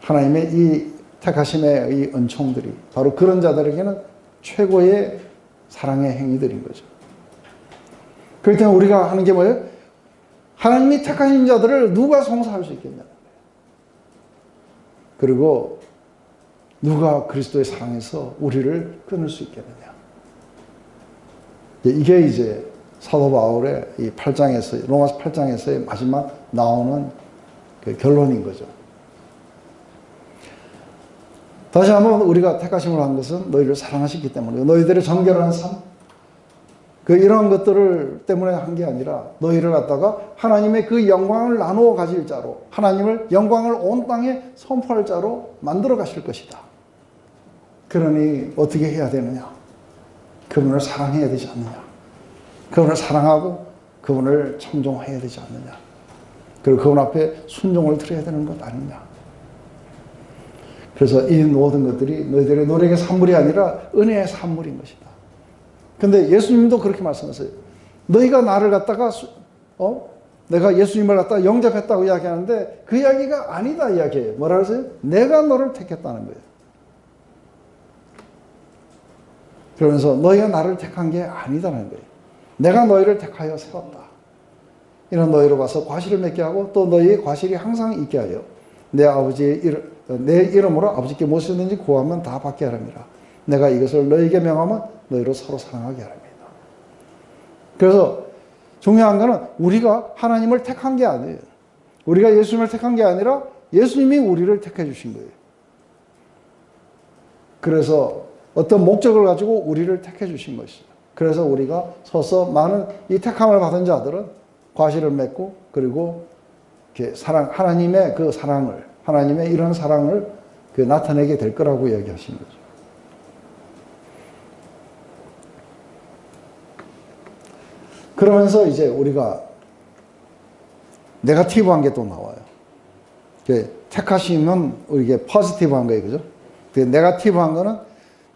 하나님의 이 택하심의 이 은총들이 바로 그런 자들에게는 최고의 사랑의 행위들인 거죠. 그럴 때는 우리가 하는 게 뭐예요? 하나님이 택하신 자들을 누가 송사할 수 있겠냐? 그리고 누가 그리스도의 사랑에서 우리를 끊을 수 있겠느냐? 이게 이제 사도 바울의 이 8장에서, 로마서 8장에서의 마지막 나오는 그 결론인 거죠. 다시 한번 우리가 택하심을 한 것은 너희를 사랑하셨기 때문에, 너희들의 정결한 삶, 이러한 것들을 때문에 한 게 아니라 너희를 갖다가 하나님의 그 영광을 나누어 가질 자로, 하나님을 영광을 온 땅에 선포할 자로 만들어 가실 것이다. 그러니 어떻게 해야 되느냐? 그분을 사랑해야 되지 않느냐? 그분을 사랑하고 그분을 청종해야 되지 않느냐? 그리고 그분 앞에 순종을 드려야 되는 것 아니냐? 그래서 이 모든 것들이 너희들의 노력의 산물이 아니라 은혜의 산물인 것이다. 근데 예수님도 그렇게 말씀하세요. 너희가 나를 갖다가 내가 예수님을 갖다가 영접했다고 이야기하는데 그 이야기가 아니다 이야기해요. 뭐라 그러세요? 내가 너를 택했다는 거예요. 그러면서 너희가 나를 택한 게 아니다는 거예요. 내가 너희를 택하여 세웠다. 이런 너희로 가서 과실을 맺게 하고 또 너희의 과실이 항상 있게 하여 내 이름으로 아버지께 무엇이든지 구하면 다 받게 하랍니다. 내가 이것을 너희에게 명하면 너희로 서로 사랑하게 하랍니다. 그래서 중요한 것은 우리가 하나님을 택한 게 아니에요. 우리가 예수님을 택한 게 아니라 예수님이 우리를 택해 주신 거예요. 그래서 어떤 목적을 가지고 우리를 택해 주신 것이죠. 그래서 우리가 서서 많은 이 택함을 받은 자들은 과실을 맺고, 그리고 이렇게 하나님의 그 사랑을, 하나님의 이런 사랑을 나타내게 될 거라고 이야기하신 거죠. 그러면서 이제 우리가 네거티브한 게 또 나와요. 택하시면 이게 포지티브한 거예요. 그죠? 네거티브한 거는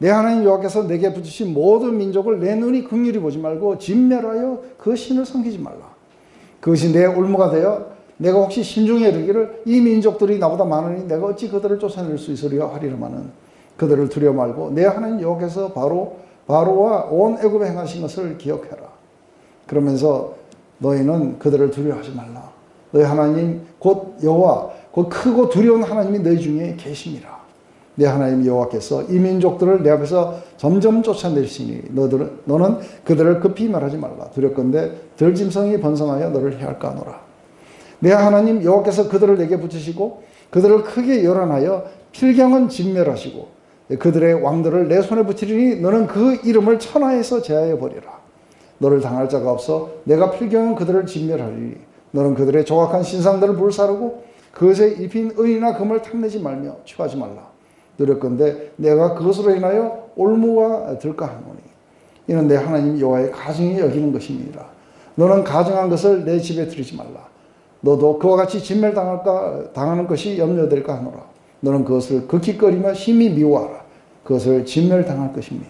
내 하나님 여호와께서 내게 붙이신 모든 민족을 내 눈이 긍휼히 보지 말고 진멸하여 그 신을 섬기지 말라. 그것이 내 올무가 되어 내가 혹시 심중에 이르기를 이 민족들이 나보다 많으니 내가 어찌 그들을 쫓아낼 수 있으리라 하리라마는 그들을 두려워 말고 내 하나님 여호와께서 바로와 온 애굽에 행하신 것을 기억해라. 그러면서 너희는 그들을 두려워하지 말라. 너희 하나님 곧 여호와 곧 크고 두려운 하나님이 너희 중에 계심이라. 내 하나님 여호와께서 이 민족들을 내 앞에서 점점 쫓아내시니 너는 그들을 급히 말하지 말라. 두렵건대 들짐승이 번성하여 너를 해할까 하노라. 내 하나님 여호와께서 그들을 내게 붙이시고 그들을 크게 요란하여 필경은 진멸하시고 그들의 왕들을 내 손에 붙이리니 너는 그 이름을 천하에서 제하여 버리라. 너를 당할 자가 없어 내가 필경은 그들을 진멸하리니 너는 그들의 조각한 신상들을 불사르고 그것에 입힌 은이나 금을 탐내지 말며 취하지 말라. 노력건대 내가 그것으로 인하여 올무가 들까 하노니 이는 내 하나님 여호와의 가증히 여기는 것입니다. 너는 가증한 것을 내 집에 들이지 말라. 너도 그와 같이 진멸당하는 것이 염려될까 하노라. 너는 그것을 극히 꺼리며 심히 미워하라. 그것을 진멸당할 것입니다.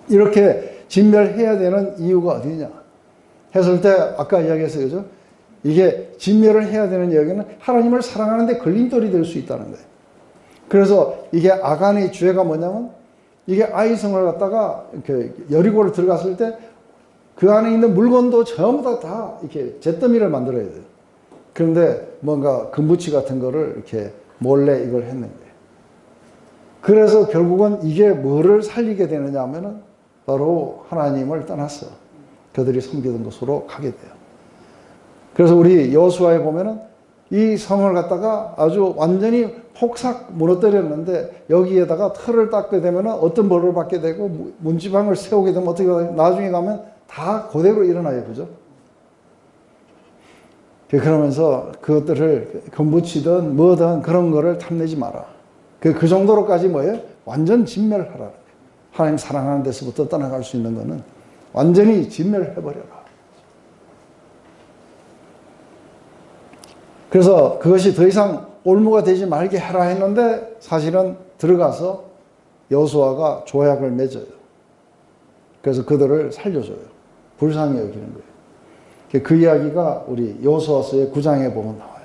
이렇게 진멸해야 되는 이유가 어디냐 했을 때 아까 이야기했어요. 그죠? 이게 진멸을 해야 되는 이야기는 하나님을 사랑하는데 걸림돌이 될 수 있다는 거예요. 그래서 이게 아간의 죄가 뭐냐면 이게 아이성을 갖다가 이렇게 여리고를 들어갔을 때 그 안에 있는 물건도 전부 다 이렇게 잿더미를 만들어야 돼요. 그런데 뭔가 금붙이 같은 거를 이렇게 몰래 이걸 했는 거예요. 그래서 결국은 이게 뭐를 살리게 되느냐 하면은 바로 하나님을 떠났어. 그들이 섬기던 곳으로 가게 돼요. 그래서 우리 여호수아에 보면은 이 성을 갖다가 아주 완전히 폭삭 무너뜨렸는데 여기에다가 틀을 닦게 되면 어떤 벌을 받게 되고 문지방을 세우게 되면 어떻게 나중에 가면 다 그대로 일어나요. 그죠? 그러면서 그것들을 금붙이든 뭐든 그런 거를 탐내지 마라. 그 정도로까지 뭐예요? 완전 진멸하라. 하나님 사랑하는 데서부터 떠나갈 수 있는 거는 완전히 진멸해버려라. 그래서 그것이 더 이상 올무가 되지 말게 하라 했는데 사실은 들어가서 여호수아가 조약을 맺어요. 그래서 그들을 살려줘요. 불쌍히 여기는 거예요. 그 이야기가 우리 여호수아서의 9장에 보면 나와요.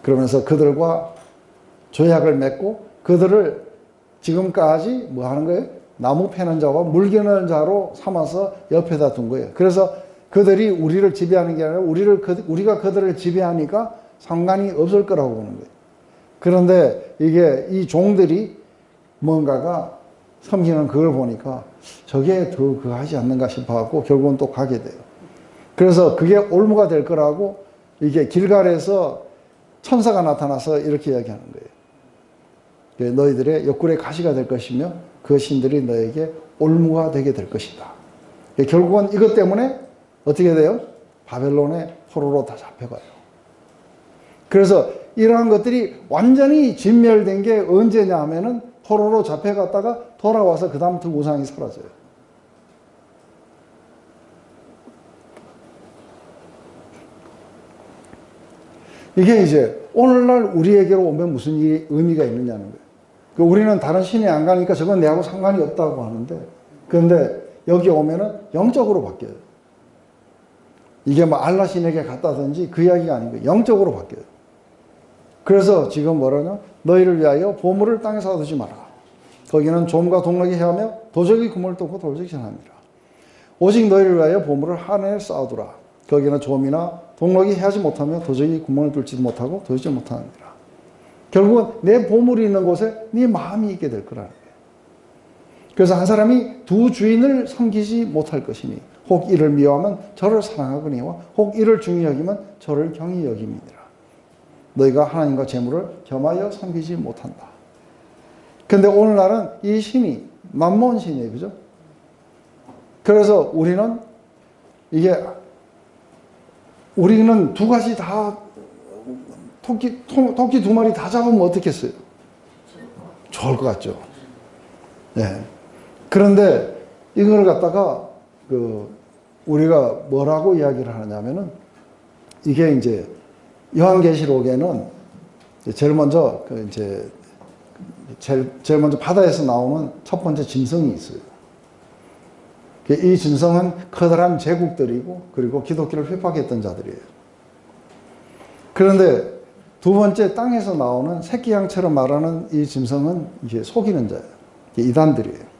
그러면서 그들과 조약을 맺고 그들을 지금까지 뭐 하는 거예요? 나무 패는 자와 물 겨누는 자로 삼아서 옆에다 둔 거예요. 그래서 그들이 우리를 지배하는 게 아니라 우리가 그들을 지배하니까 상관이 없을 거라고 보는 거예요. 그런데 이게 이 종들이 뭔가가 섬기는 그걸 보니까 저게 더 그거 하지 않는가 싶어갖고 결국은 또 가게 돼요. 그래서 그게 올무가 될 거라고 이게 길갈에서 천사가 나타나서 이렇게 이야기하는 거예요. 너희들의 옆구리에 가시가 될 것이며 그 신들이 너에게 올무가 되게 될 것이다. 결국은 이것 때문에 어떻게 돼요? 바벨론의 포로로 다 잡혀가요. 그래서 이러한 것들이 완전히 진멸된 게 언제냐 하면은 포로로 잡혀갔다가 돌아와서 그 다음부터 우상이 사라져요. 이게 이제 오늘날 우리에게로 오면 무슨 의미가 있느냐는 거예요. 우리는 다른 신에 안 가니까 저건 내하고 상관이 없다고 하는데 그런데 여기 오면은 영적으로 바뀌어요. 이게 뭐 알라 신에게 갔다든지 그 이야기가 아닌 거예요. 영적으로 바뀌어요. 그래서 지금 뭐라냐? 너희를 위하여 보물을 땅에서 얻지 마라. 거기는 좀과 동락이 헤하며 도적이 그물을 뚫고 돌적이 전합니다. 오직 너희를 위하여 보물을 하늘에 쌓아두라. 거기는 좀이나 동락이 헤하지 못하며 도적이 구멍을 뚫지도 못하고 도지지 못하느니라. 결국은 내 보물이 있는 곳에 네 마음이 있게 될 거라는 거예요. 그래서 한 사람이 두 주인을 섬기지 못할 것이니 혹 이를 미워하면 저를 사랑하거니와 혹 이를 중히 여기면 저를 경히 여깁니다. 너희가 하나님과 재물을 겸하여 섬기지 못한다. 근데 오늘날은 이 신이 만몬 신이에요. 그죠? 그래서 우리는 두 가지 다 토끼 두 마리 다 잡으면 어떻겠어요? 좋을 것 같죠? 네. 그런데 이걸 갖다가 우리가 뭐라고 이야기를 하냐면은 이게 이제 요한계시록에는 제일 먼저 제일 먼저 바다에서 나오는 첫 번째 짐승이 있어요. 이 짐승은 커다란 제국들이고 그리고 기독교를 핍박했던 자들이에요. 그런데 두 번째 땅에서 나오는 새끼양처럼 말하는 이 짐승은 이게 속이는 자예요. 이단들이에요.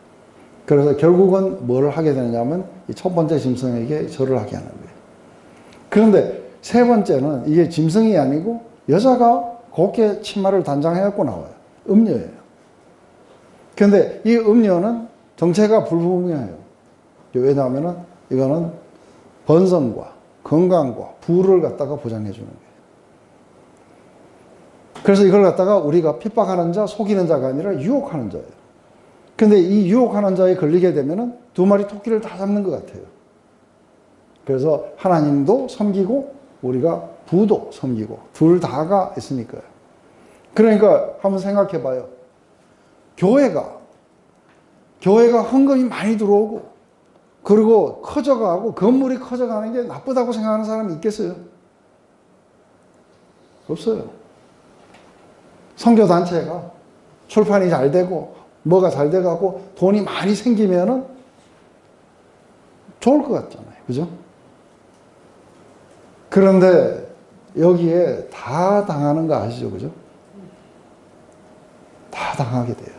그래서 결국은 뭘 하게 되냐면 이 첫 번째 짐승에게 절을 하게 하는 거예요. 그런데 세 번째는 이게 짐승이 아니고 여자가 곱게 치마를 단장해갖고 나와요. 음녀예요. 그런데 이 음녀는 정체가 불분명해요. 왜냐하면 이거는 번성과 건강과 부를 갖다가 보장해 주는 거예요. 그래서 이걸 갖다가 우리가 핍박하는 자, 속이는 자가 아니라 유혹하는 자예요. 근데 이 유혹하는 자에 걸리게 되면은 두 마리 토끼를 다 잡는 것 같아요. 그래서 하나님도 섬기고 우리가 부도 섬기고 둘 다가 있으니까요. 그러니까 한번 생각해 봐요. 교회가 헌금이 많이 들어오고 그리고 커져가고 건물이 커져가는 게 나쁘다고 생각하는 사람이 있겠어요? 없어요. 선교단체가 출판이 잘 되고 뭐가 잘 돼가고 돈이 많이 생기면은 좋을 것 같잖아요. 그죠? 그런데 여기에 다 당하는 거 아시죠? 그죠? 다 당하게 돼요.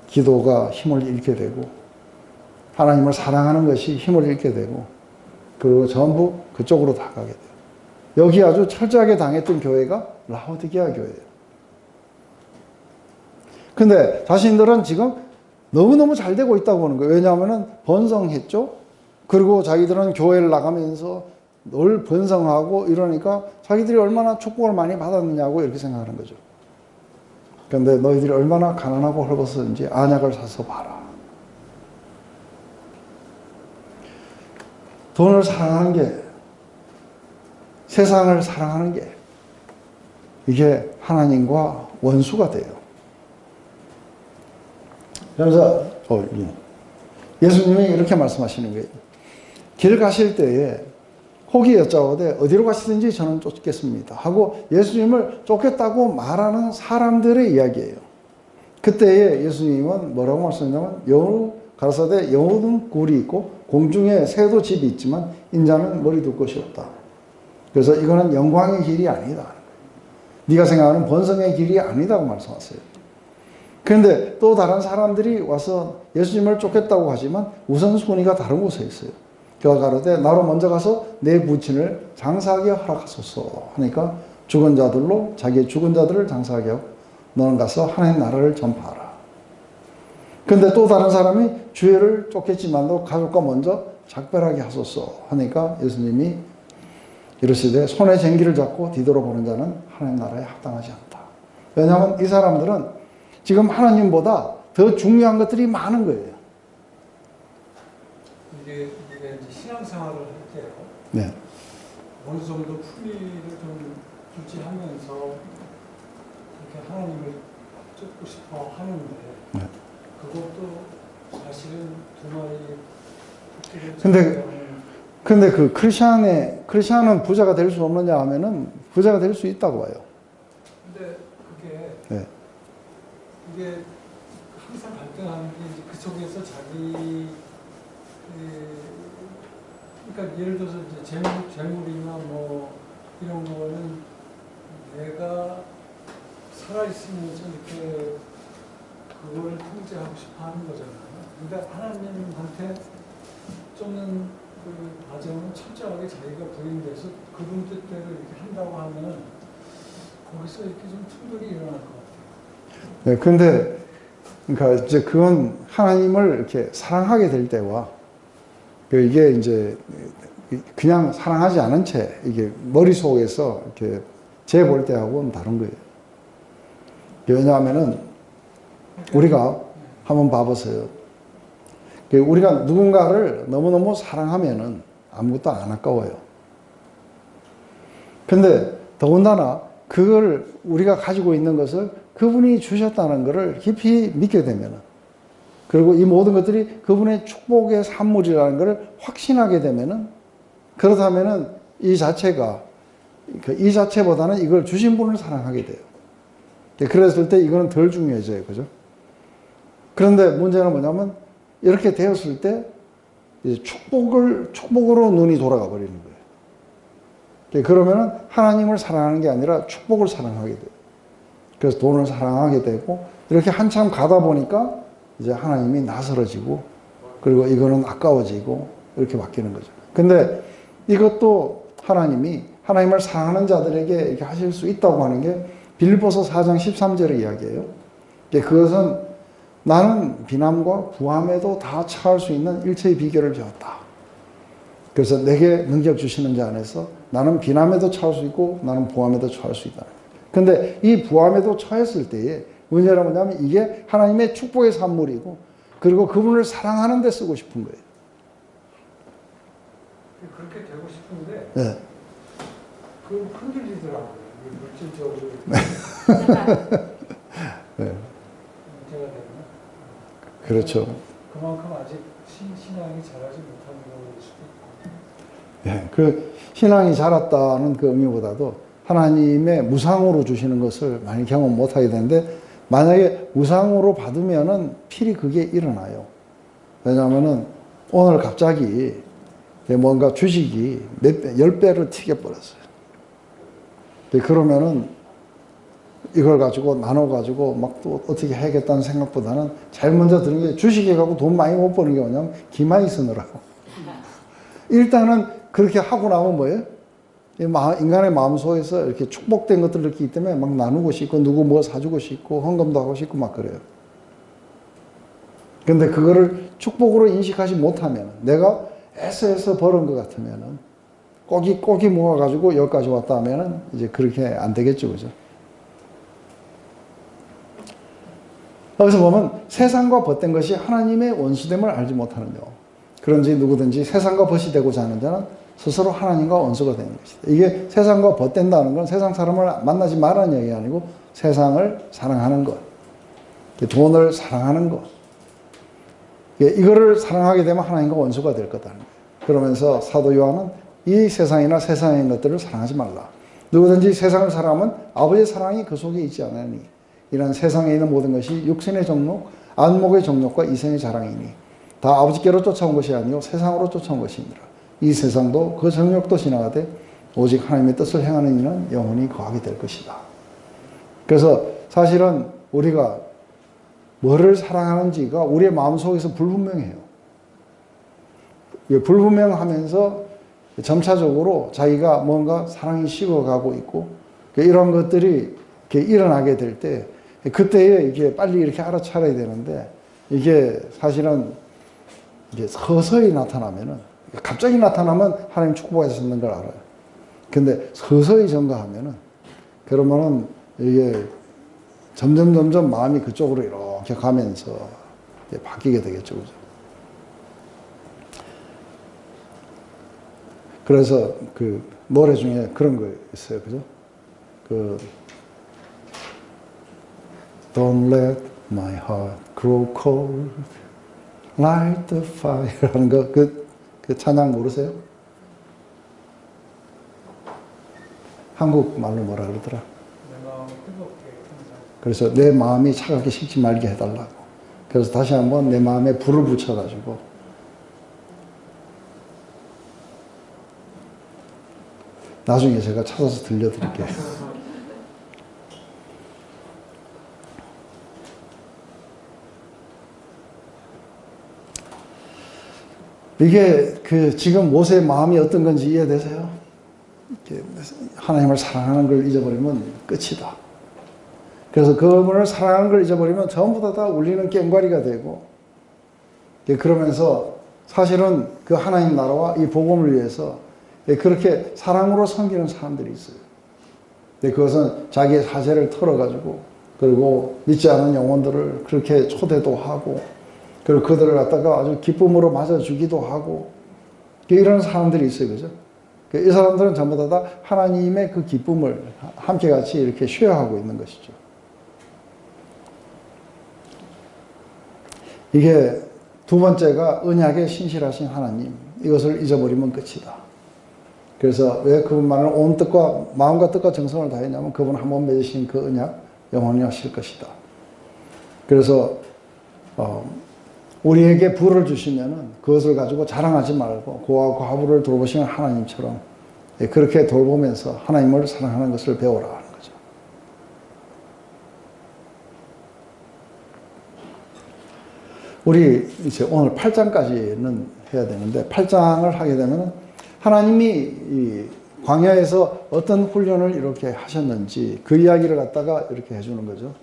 기도가 힘을 잃게 되고 하나님을 사랑하는 것이 힘을 잃게 되고 그리고 전부 그쪽으로 다 가게 돼요. 여기 아주 철저하게 당했던 교회가 라오디게아 교회예요. 근데 자신들은 지금 너무너무 잘 되고 있다고 보는 거예요. 왜냐하면 번성했죠. 그리고 자기들은 교회를 나가면서 늘 번성하고 이러니까 자기들이 얼마나 축복을 많이 받았느냐고 이렇게 생각하는 거죠. 그런데 너희들이 얼마나 가난하고 헐벗었는지 안약을 사서 봐라. 돈을 사랑하는 게, 세상을 사랑하는 게 이게 하나님과 원수가 돼요. 그래서 예수님이 이렇게 말씀하시는 거예요. 길 가실 때에 혹이 여짜오되 어디로 가시든지 저는 쫓겠습니다 하고 예수님을 쫓겠다고 말하는 사람들의 이야기예요. 그때에 예수님은 뭐라고 말씀하냐면 여우 가라사대 여우는 굴이 있고 공중에 새도 집이 있지만 인자는 머리 둘 것이 없다. 그래서 이거는 영광의 길이 아니다. 네가 생각하는 번성의 길이 아니다고 말씀하세요. 그런데 또 다른 사람들이 와서 예수님을 쫓겠다고 하지만 우선순위가 다른 곳에 있어요. 그가 가로되 나로 먼저 가서 내 부친을 장사하게 허락하소서 하니까 죽은 자들로 자기의 죽은 자들을 장사하게 하고 너는 가서 하나님 나라를 전파하라. 그런데 또 다른 사람이 주애를 쫓겠지만도 가족과 먼저 작별하게 하소서 하니까 예수님이 이르시되 손에 쟁기를 잡고 뒤돌아보는 자는 하나님 나라에 합당하지 않다. 왜냐하면 이 사람들은 지금 하나님보다 더 중요한 것들이 많은 거예요. 이게 이제 신앙생활을 할 때요. 네. 어느 정도 품위를 좀 유지하면서 이렇게 하나님을 쫓고 싶어 하는데 네. 그것도 사실은 두 마리 근데 그 크리스찬은 부자가 될 수 없느냐 하면은 부자가 될 수 있다고 봐요. 근데 그게 네. 이게 항상 갈등하는 게 이제 그 속에서 자기 그러니까 예를 들어서 이제 재물이나 뭐 이런 거는 내가 살아있으면서 이렇게 그거를 통제하고 싶어 하는 거잖아요. 근데 하나님한테 쫓는 그 과정은 철저하게 자기가 부인돼서 그분 뜻대로 이렇게 한다고 하면 거기서 이렇게 좀 충돌이 일어날 것 같아요. 네, 근데 그러니까 이제 그건 하나님을 이렇게 사랑하게 될 때와 이게 이제 그냥 사랑하지 않은 채 이게 머릿속에서 이렇게 재볼 때하고는 다른 거예요. 왜냐하면은 우리가 한번 봐보세요. 우리가 누군가를 너무너무 사랑하면은 아무것도 안 아까워요. 근데 더군다나 그걸 우리가 가지고 있는 것을 그분이 주셨다는 것을 깊이 믿게 되면은 그리고 이 모든 것들이 그분의 축복의 산물이라는 것을 확신하게 되면은 그렇다면은 이 자체보다는 이걸 주신 분을 사랑하게 돼요. 그랬을 때 이거는 덜 중요해져요. 그죠? 그런데 문제는 뭐냐면 이렇게 되었을 때 이제 축복으로 눈이 돌아가 버리는 거예요. 그러면은 하나님을 사랑하는 게 아니라 축복을 사랑하게 돼요. 그래서 돈을 사랑하게 되고 이렇게 한참 가다 보니까 이제 하나님이 낯설어지고 그리고 이거는 아까워지고 이렇게 바뀌는 거죠. 근데 이것도 하나님을 사랑하는 자들에게 이렇게 하실 수 있다고 하는 게 빌립보서 4장 13절의 이야기예요. 그것은 나는 비남과 부함에도 다 처할 수 있는 일체의 비결을 배웠다. 그래서 내게 능력 주시는 자 안에서 나는 비남에도 처할 수 있고 나는 부함에도 처할 수 있다. 근데 이 부함에도 처했을 때에 문제는 뭐냐면 이게 하나님의 축복의 산물이고 그리고 그분을 사랑하는 데 쓰고 싶은 거예요. 그렇게 되고 싶은데 네. 그 흔들리더라고요. 물질적으로 네. 문제가 되나? 그렇죠. 그만큼 아직 신앙이 자라지 못한 경우일 수도 있고. 네. 그 신앙이 자랐다는 그 의미보다도 하나님의 무상으로 주시는 것을 많이 경험 못하게 되는데 만약에 무상으로 받으면은 필히 그게 일어나요. 왜냐하면은 오늘 갑자기 뭔가 주식이 몇 배, 10배를 튀겨버렸어요. 그러면은 이걸 가지고 나눠가지고 막 또 어떻게 해야겠다는 생각보다는 제일 먼저 드는 게 주식에 갖고 돈 많이 못 버는 게 뭐냐면 기만이 쓰느라고. 일단은 그렇게 하고 나면 뭐예요? 인간의 마음 속에서 이렇게 축복된 것들을 있기 때문에 막 나누고 싶고 누구 뭐 사주고 싶고 헌금도 하고 싶고 막 그래요. 근데 그거를 축복으로 인식하지 못하면 내가 애써서 벌은 것 같으면은 꼭이 모아가지고 여기까지 왔다 하면은 이제 그렇게 안 되겠죠. 그죠? 여기서 보면 세상과 벗된 것이 하나님의 원수됨을 알지 못하는 자. 그런지 누구든지 세상과 벗이 되고자 하는 자는 스스로 하나님과 원수가 되는 것이다. 이게 세상과 벗된다는 건 세상 사람을 만나지 말라는 얘기 아니고 세상을 사랑하는 것. 돈을 사랑하는 것. 이거를 사랑하게 되면 하나님과 원수가 될 거다. 그러면서 사도 요한은 이 세상이나 세상의 것들을 사랑하지 말라. 누구든지 세상을 사랑하면 아버지의 사랑이 그 속에 있지 않으니 이런 세상에 있는 모든 것이 육신의 정욕, 안목의 정욕과 이생의 자랑이니 다 아버지께로 쫓아온 것이 아니요 세상으로 쫓아온 것이니라. 이 세상도 그 정욕도 지나가되 오직 하나님의 뜻을 행하는 이는 영원히 거하게 될 것이다. 그래서 사실은 우리가 뭐를 사랑하는지가 우리의 마음속에서 불분명해요. 불분명하면서 점차적으로 자기가 뭔가 사랑이 식어가고 있고 이런 것들이 이렇게 일어나게 될 때 그때에 이게 빨리 이렇게 알아차려야 되는데 이게 사실은 이게 서서히 나타나면은 갑자기 나타나면 하나님 축복하셨는 걸 알아요. 근데 서서히 전가하면은 그러면은 이게 점점 마음이 그쪽으로 이렇게 가면서 바뀌게 되겠죠. 그죠? 그래서 그 노래 중에 그런 거 있어요. 그죠? Don't let my heart grow cold like the fire 하는 거, 그 찬양 모르세요? 한국 말로 뭐라 그러더라? 내 마음을 뜨겁게 항상. 그래서 내 마음이 차갑게 식지 말게 해달라고. 그래서 다시 한번 내 마음에 불을 붙여가지고 나중에 제가 찾아서 들려드릴게요. 이게 지금 모세의 마음이 어떤 건지 이해되세요? 하나님을 사랑하는 걸 잊어버리면 끝이다. 그래서 그분을 사랑하는 걸 잊어버리면 전부 다 울리는 꽹과리가 되고, 그러면서 사실은 그 하나님 나라와 이 복음을 위해서 그렇게 사랑으로 섬기는 사람들이 있어요. 그것은 자기의 사제를 털어가지고, 그리고 믿지 않은 영혼들을 그렇게 초대도 하고, 그리고 그들을 갖다가 아주 기쁨으로 맞아주기도 하고, 이런 사람들이 있어요. 그죠? 이 사람들은 전부 다 하나님의 그 기쁨을 함께 같이 이렇게 쉐어하고 있는 것이죠. 이게 두 번째가 언약에 신실하신 하나님. 이것을 잊어버리면 끝이다. 그래서 왜 그분만을 온 뜻과 마음과 뜻과 정성을 다했냐면 그분 한 번 맺으신 그 언약 영원히 하실 것이다. 그래서 우리에게 부를 주시면은 그것을 가지고 자랑하지 말고 고아와 과부를 돌보시는 하나님처럼 그렇게 돌보면서 하나님을 사랑하는 것을 배우라 하는 거죠. 우리 이제 오늘 8장까지는 해야 되는데 8장을 하게 되면 하나님이 이 광야에서 어떤 훈련을 이렇게 하셨는지 그 이야기를 갖다가 이렇게 해주는 거죠.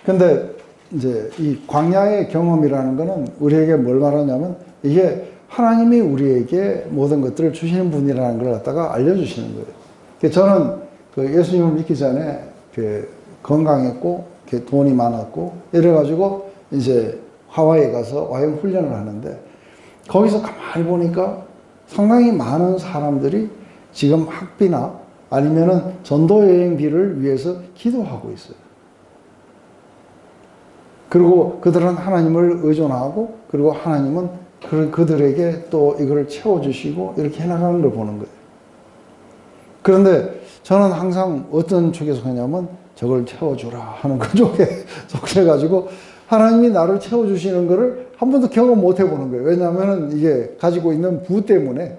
근데 이제 이 광야의 경험이라는 거는 우리에게 뭘 말하냐면 이게 하나님이 우리에게 모든 것들을 주시는 분이라는 걸 갖다가 알려주시는 거예요. 저는 그 예수님을 믿기 전에 그 건강했고 돈이 많았고 이래가지고 이제 하와이에 가서 와인 훈련을 하는데 거기서 가만히 보니까 상당히 많은 사람들이 지금 학비나 아니면은 전도 여행비를 위해서 기도하고 있어요. 그리고 그들은 하나님을 의존하고 그리고 하나님은 그들에게 또 이걸 채워주시고 이렇게 해나가는 걸 보는 거예요. 그런데 저는 항상 어떤 쪽에 속하냐면 저걸 채워주라 하는 그 쪽에 속해가지고 하나님이 나를 채워주시는 거를 한 번도 경험 못 해보는 거예요. 왜냐하면 이게 가지고 있는 부 때문에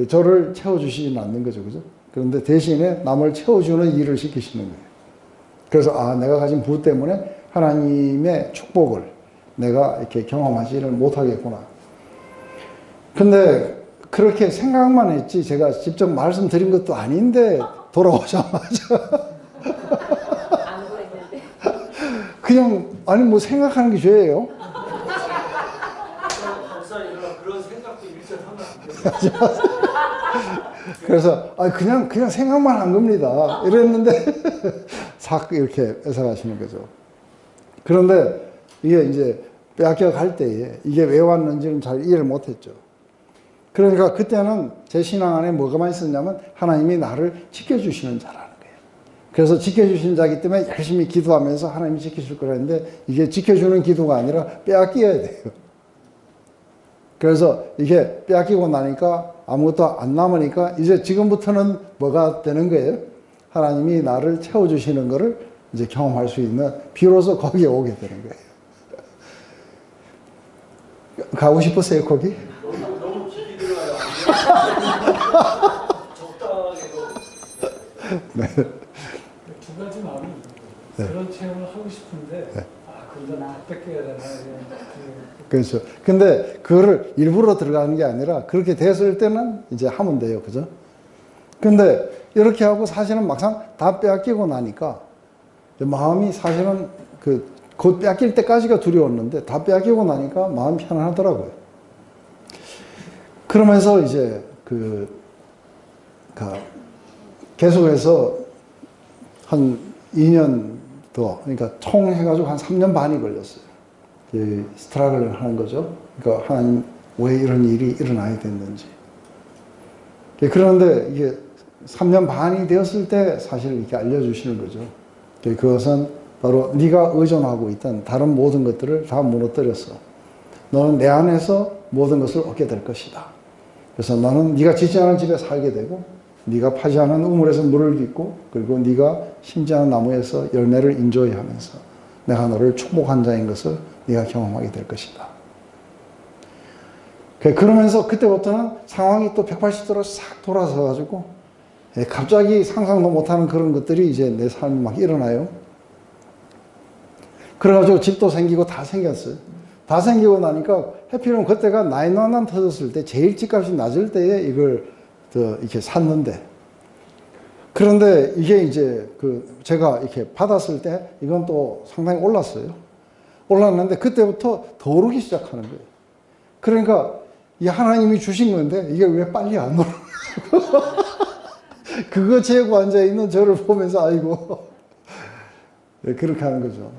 저를 채워주시지는 않는 거죠. 그죠? 그런데 대신에 남을 채워주는 일을 시키시는 거예요. 그래서 내가 가진 부 때문에 하나님의 축복을 내가 이렇게 경험하지를 못하겠구나. 근데 그렇게 생각만 했지 제가 직접 말씀드린 것도 아닌데 돌아오자마자 안 보이는데. 그냥 아니 뭐 생각하는 게 죄예요. 목사님 그런 생각도 일절 하면 안 돼요. 그래서 그냥 생각만 한 겁니다. 이랬는데 싹 이렇게 뺏어가시는 거죠. 그런데 이게 이제 빼앗겨 갈 때에 이게 왜 왔는지는 잘 이해를 못했죠. 그러니까 그때는 제 신앙 안에 뭐가 있었냐면 하나님이 나를 지켜주시는 자라는 거예요. 그래서 지켜주시는 자이기 때문에 열심히 기도하면서 하나님이 지켜줄 거라는데 이게 지켜주는 기도가 아니라 빼앗겨야 돼요. 그래서 이게 빼앗기고 나니까 아무것도 안 남으니까 이제 지금부터는 뭐가 되는 거예요? 하나님이 나를 채워주시는 거를 이제 경험할 수 있는 비로소 거기에 오게 되는 거예요. 가고 싶었어요, 거기? 너무 깊이 들어가요. 적당하게도. 네. 두 가지 마음이 있는 거예요. 네. 그런 체험을 하고 싶은데 네. 그걸 나 뺏겨야 되나 그렇죠. 근데 그거를 일부러 들어가는 게 아니라 그렇게 됐을 때는 이제 하면 돼요. 그죠? 근데 이렇게 하고 사실은 막상 다 빼앗기고 나니까 마음이 사실은 곧 빼앗길 때까지가 두려웠는데 다 빼앗기고 나니까 마음이 편안하더라고요. 그러면서 이제 계속해서 한 2년 더, 그러니까 총 해가지고 한 3년 반이 걸렸어요. 스트라글을 하는 거죠. 그러니까 하나님 왜 이런 일이 일어나야 됐는지. 그런데 이게 3년 반이 되었을 때 사실 이렇게 알려주시는 거죠. 그것은 바로 네가 의존하고 있던 다른 모든 것들을 다 무너뜨렸어. 너는 내 안에서 모든 것을 얻게 될 것이다. 그래서 너는 네가 짓지 않은 집에 살게 되고 네가 파지 않은 우물에서 물을 깃고 그리고 네가 심지 않은 나무에서 열매를 인조이하면서 내가 너를 축복한 자인 것을 네가 경험하게 될 것이다. 그러면서 그때부터는 상황이 또 180도로 싹 돌아서 가지고 갑자기 상상도 못하는 그런 것들이 이제 내 삶에 막 일어나요. 그래가지고 집도 생기고 다 생겼어요. 다 생기고 나니까 해피는 그때가 911 터졌을 때 제일 집값이 낮을 때에 이걸 이렇게 샀는데 그런데 이게 이제 제가 이렇게 받았을 때 이건 또 상당히 올랐어요. 올랐는데 그때부터 더 오르기 시작하는 거예요. 그러니까 이 하나님이 주신 건데 이게 왜 빨리 안 오르나. 그거 재고 앉아있는 저를 보면서 아이고 그렇게 하는 거죠.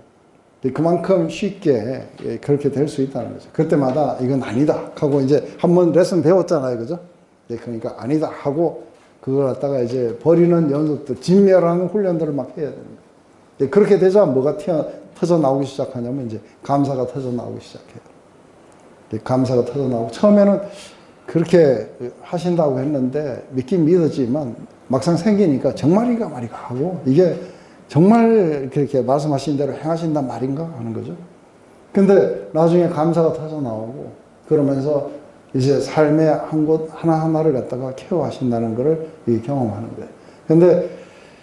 그만큼 쉽게 그렇게 될 수 있다는 거죠. 그때마다 이건 아니다 하고 이제 한번 레슨 배웠잖아요. 그죠? 그러니까 아니다 하고 그걸 갖다가 이제 버리는 연습들, 진멸하는 훈련들을 막 해야 됩니다. 그렇게 되자 뭐가 터져 나오기 시작하냐면 이제 감사가 터져 나오기 시작해요. 감사가 터져 나오고 처음에는 그렇게 하신다고 했는데 믿긴 믿었지만 막상 생기니까 정말인가 말인가 하고 이게 정말 그렇게 말씀하신 대로 행하신단 말인가 하는 거죠. 근데 나중에 감사가 터져 나오고 그러면서 이제 삶의 한 곳 하나하나를 갖다가 케어하신다는 것을 경험하는 거예요. 근데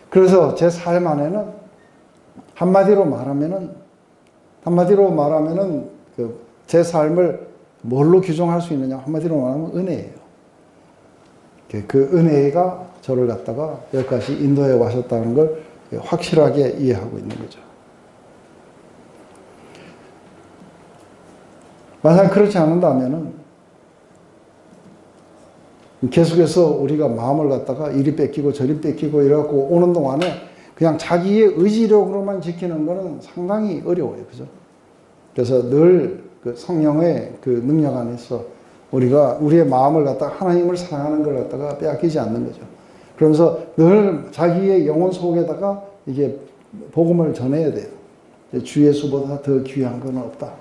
그래서 제 삶 안에는 한마디로 말하면은 제 삶을 뭘로 규정할 수 있느냐? 한마디로 말하면 은혜예요. 그 은혜가 저를 갖다가 여기까지 인도해 와셨다는 걸 확실하게 이해하고 있는 거죠. 만약 그렇지 않는다면은 계속해서 우리가 마음을 갖다가 이리 뺏기고 저리 뺏기고 이래갖고 오는 동안에 그냥 자기의 의지력으로만 지키는 거는 상당히 어려워요. 그죠? 그래서 늘 그 성령의 그 능력 안에서 우리가 우리의 마음을 갖다가 하나님을 사랑하는 걸 갖다가 빼앗기지 않는 거죠. 그러면서 늘 자기의 영혼 속에다가 이게 복음을 전해야 돼요. 주 예수보다 더 귀한 건 없다.